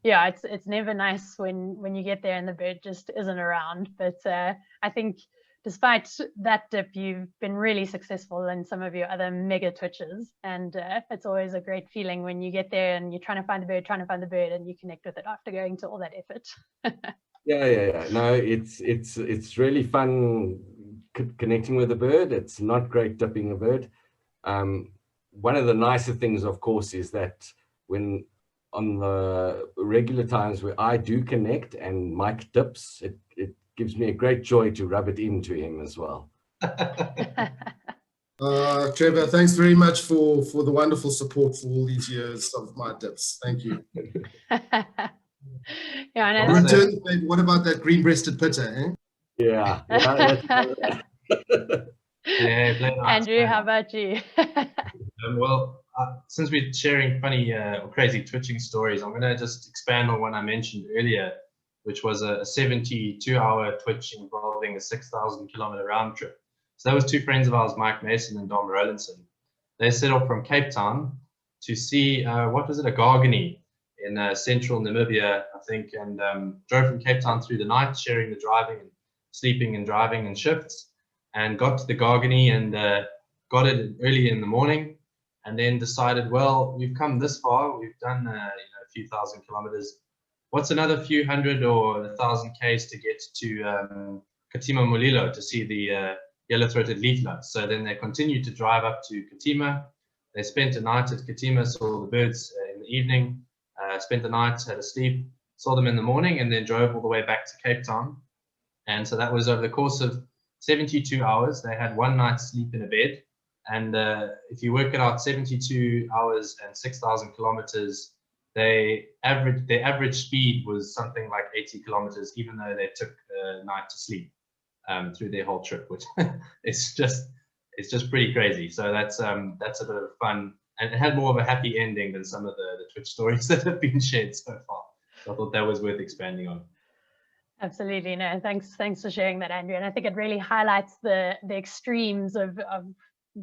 yeah, it's never nice when you get there and the bird just isn't around. But I think despite that dip, you've been really successful in some of your other mega twitches. And it's always a great feeling when you get there and you're trying to find the bird, and you connect with it after going to all that effort. Yeah. No, it's really fun connecting with a bird. It's not great dipping a bird. One of the nicer things, of course, is that when on the regular times where I do connect and Mike dips, it gives me a great joy to rub it into him as well. Trevor, thanks very much for the wonderful support for all these years of my dips. Thank you. Yeah, what about that green-breasted pitter, eh? Yeah. Andrew, how about you? Well, since we're sharing funny or crazy twitching stories, I'm going to just expand on one I mentioned earlier, which was a 72-hour twitch involving a 6,000-kilometer round trip. So that was two friends of ours, Mike Mason and Dom Rowlandson. They set off from Cape Town to see, what was it, a gargany in central Namibia, I think, and drove from Cape Town through the night, sharing the driving and sleeping and driving in shifts, and got to the gargany and got it early in the morning, and then decided, well, we've come this far, we've done a few thousand kilometers. What's another few hundred or 1,000 Ks to get to Katima Mulilo to see the yellow-throated leaflet? So then they continued to drive up to Katima. They spent a night at Katima, saw the birds in the evening, spent the night, had a sleep, saw them in the morning, and then drove all the way back to Cape Town. And so that was over the course of 72 hours. They had one night's sleep in a bed. And if you work it out, 72 hours and 6,000 kilometers, their average speed was something like 80 kilometers, even though they took a night to sleep through their whole trip, which it's just pretty crazy. So that's a bit of fun, and it had more of a happy ending than some of the Twitch stories that have been shared so far. So I thought that was worth expanding on. Absolutely. No, thanks for sharing that, Andrew. And I think it really highlights the extremes of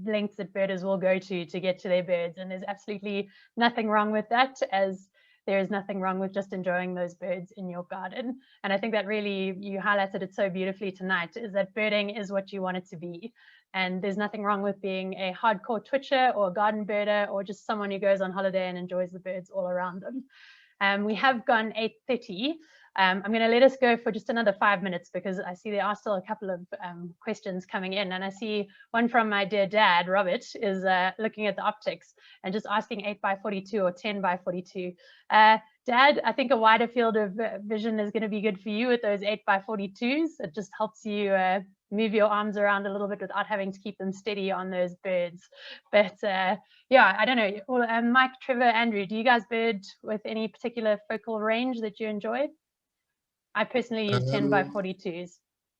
lengths that birders will go to get to their birds. And there's absolutely nothing wrong with that, as there is nothing wrong with just enjoying those birds in your garden. And I think that really, you highlighted it so beautifully tonight, is that birding is what you want it to be. And there's nothing wrong with being a hardcore twitcher or a garden birder, or just someone who goes on holiday and enjoys the birds all around them. We have gone 8:30. I'm going to let us go for just another 5 minutes, because I see there are still a couple of questions coming in, and I see one from my dear dad, Robert, is looking at the optics and just asking 8x42 or 10x42. Dad, I think a wider field of vision is going to be good for you with those 8x42s. It just helps you move your arms around a little bit without having to keep them steady on those birds. But yeah, I don't know. Mike, Trevor, Andrew, do you guys bird with any particular focal range that you enjoy? I personally use 10x42s.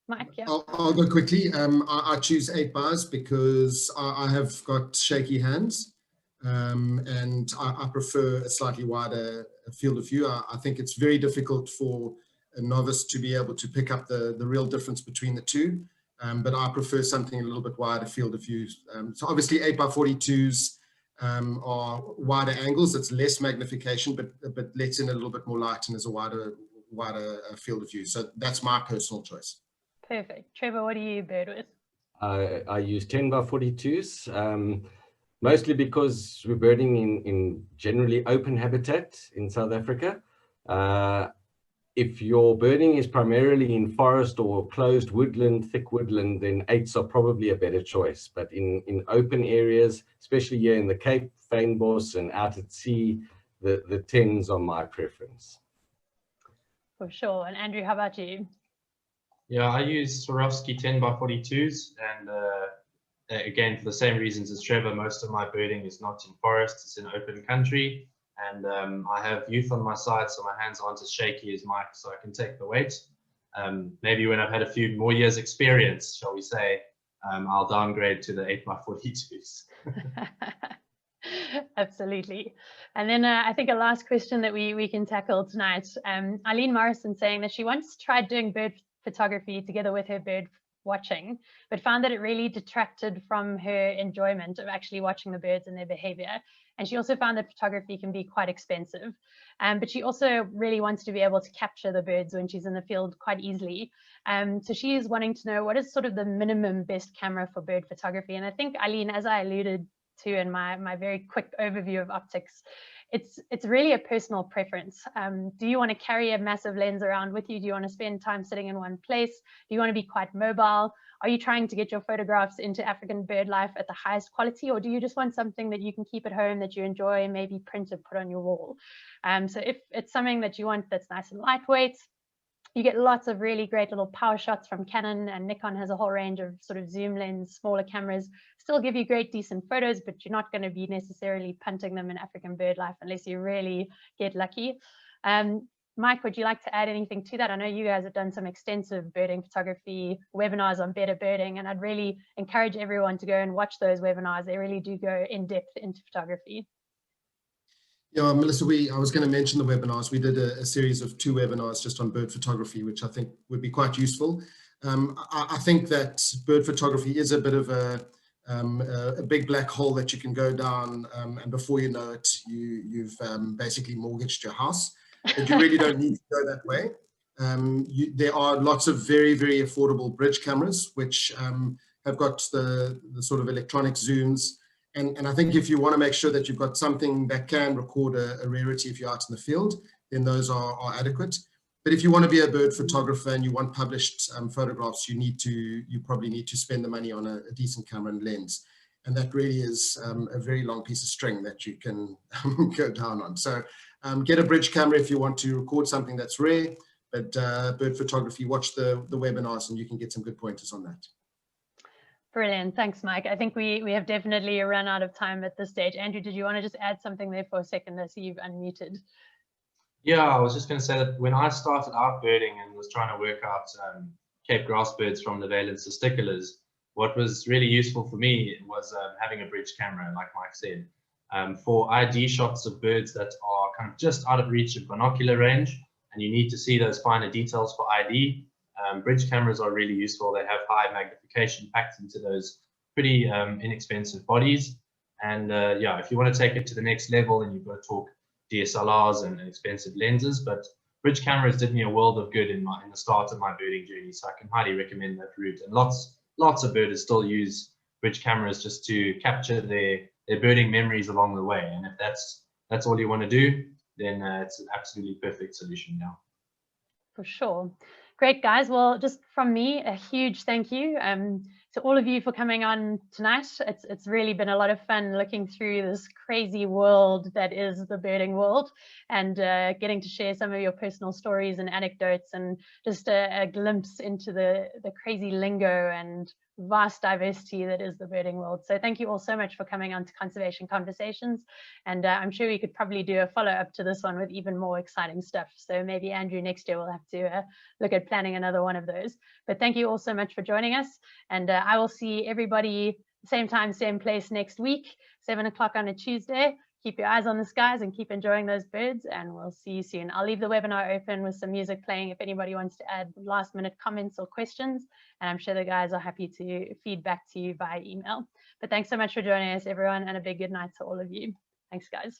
Mike, yeah. I'll go quickly. I choose 8x because I have got shaky hands, and I prefer a slightly wider field of view. I think it's very difficult for a novice to be able to pick up the real difference between the two, but I prefer something a little bit wider field of view. So obviously 8x42s are wider angles. It's less magnification, but lets in a little bit more light and is a wider field of view. So that's my personal choice. Perfect. Trevor, what do you bird with? I use 10x42s, mostly because we're birding in generally open habitat in South Africa. If your birding is primarily in forest or closed woodland, thick woodland, then 8s are probably a better choice. But in open areas, especially here in the Cape, Fynbos and out at sea, the 10s are my preference. For sure. And Andrew, how about you? Yeah, I use Swarovski 10x42s, and again, for the same reasons as Trevor, most of my birding is not in forest, it's in open country, and I have youth on my side, so my hands aren't as shaky as Mike, so I can take the weight. Maybe when I've had a few more years experience, shall we say, I'll downgrade to the 8x42s. Absolutely. And then I think a last question that we can tackle tonight. Eileen Morrison saying that she once tried doing bird photography together with her bird watching, but found that it really detracted from her enjoyment of actually watching the birds and their behavior. And she also found that photography can be quite expensive. But she also really wants to be able to capture the birds when she's in the field quite easily. So she is wanting to know what is sort of the minimum best camera for bird photography. And I think, Eileen, as I alluded to in my very quick overview of optics, it's really a personal preference. Do you want to carry a massive lens around with you? Do you want to spend time sitting in one place? Do you want to be quite mobile? Are you trying to get your photographs into African bird life at the highest quality, or do you just want something that you can keep at home that you enjoy, maybe print and put on your wall? So if it's something that you want that's nice and lightweight, you get lots of really great little power shots from Canon, and Nikon has a whole range of sort of zoom lens, smaller cameras, still give you great decent photos, but you're not going to be necessarily punting them in African bird life unless you really get lucky. Mike, would you like to add anything to that? I know you guys have done some extensive birding photography webinars on better birding, and I'd really encourage everyone to go and watch those webinars. They really do go in depth into photography. Yeah, Melissa, I was going to mention the webinars. We did a series of 2 webinars just on bird photography, which I think would be quite useful. I think that bird photography is a bit of a big black hole that you can go down, and before you know it, you've basically mortgaged your house. But you really don't need to go that way. There are lots of very, very affordable bridge cameras, which have got the sort of electronic zooms. And I think if you want to make sure that you've got something that can record a rarity if you're out in the field, then those are adequate. But if you want to be a bird photographer and you want published photographs, you probably need to spend the money on a decent camera and lens. And that really is a very long piece of string that you can go down on. So get a bridge camera if you want to record something that's rare, but bird photography, watch the webinars and you can get some good pointers on that. Brilliant. Thanks, Mike. I think we have definitely run out of time at this stage. Andrew, did you want to just add something there for a second? I see you've unmuted. Yeah, I was just going to say that when I started out birding and was trying to work out Cape grass birds from the valence testiculars, what was really useful for me was having a bridge camera, like Mike said, for ID shots of birds that are kind of just out of reach of binocular range, and you need to see those finer details for ID, bridge cameras are really useful. They have high magnification packed into those pretty inexpensive bodies. And yeah, if you want to take it to the next level, then you've got to talk DSLRs and expensive lenses. But bridge cameras did me a world of good in the start of my birding journey, so I can highly recommend that route. And lots of birders still use bridge cameras just to capture their birding memories along the way. And if that's all you want to do, then it's an absolutely perfect solution now. For sure. Great, guys. Well, just from me, a huge thank you to all of you for coming on tonight. It's really been a lot of fun looking through this crazy world that is the birding world, and getting to share some of your personal stories and anecdotes, and just a glimpse into the crazy lingo and vast diversity that is the birding world. So thank you all so much for coming on to Conservation Conversations, and I'm sure we could probably do a follow-up to this one with even more exciting stuff. So maybe Andrew, next year we'll have to look at planning another one of those. But thank you all so much for joining us, and I will see everybody same time, same place next week, 7 o'clock on a Tuesday. Keep your eyes on the skies and keep enjoying those birds, and we'll see you soon. I'll leave the webinar open with some music playing if anybody wants to add last minute comments or questions, and I'm sure the guys are happy to feed back to you via email. But thanks so much for joining us, everyone, and a big good night to all of you. Thanks, guys.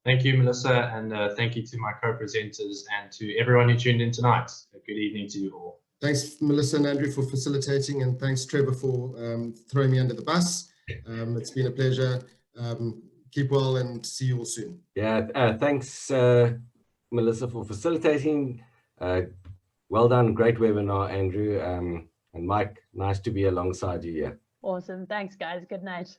Thank you, Melissa, and thank you to my co-presenters and to everyone who tuned in tonight. A good evening to you all. Thanks, Melissa and Andrew, for facilitating, and thanks, Trevor, for throwing me under the bus. It's been a pleasure. Keep well and see you all soon. Yeah, thanks, Melissa, for facilitating. Well done, great webinar, Andrew. And Mike, nice to be alongside you here. Awesome. Thanks, guys. Good night.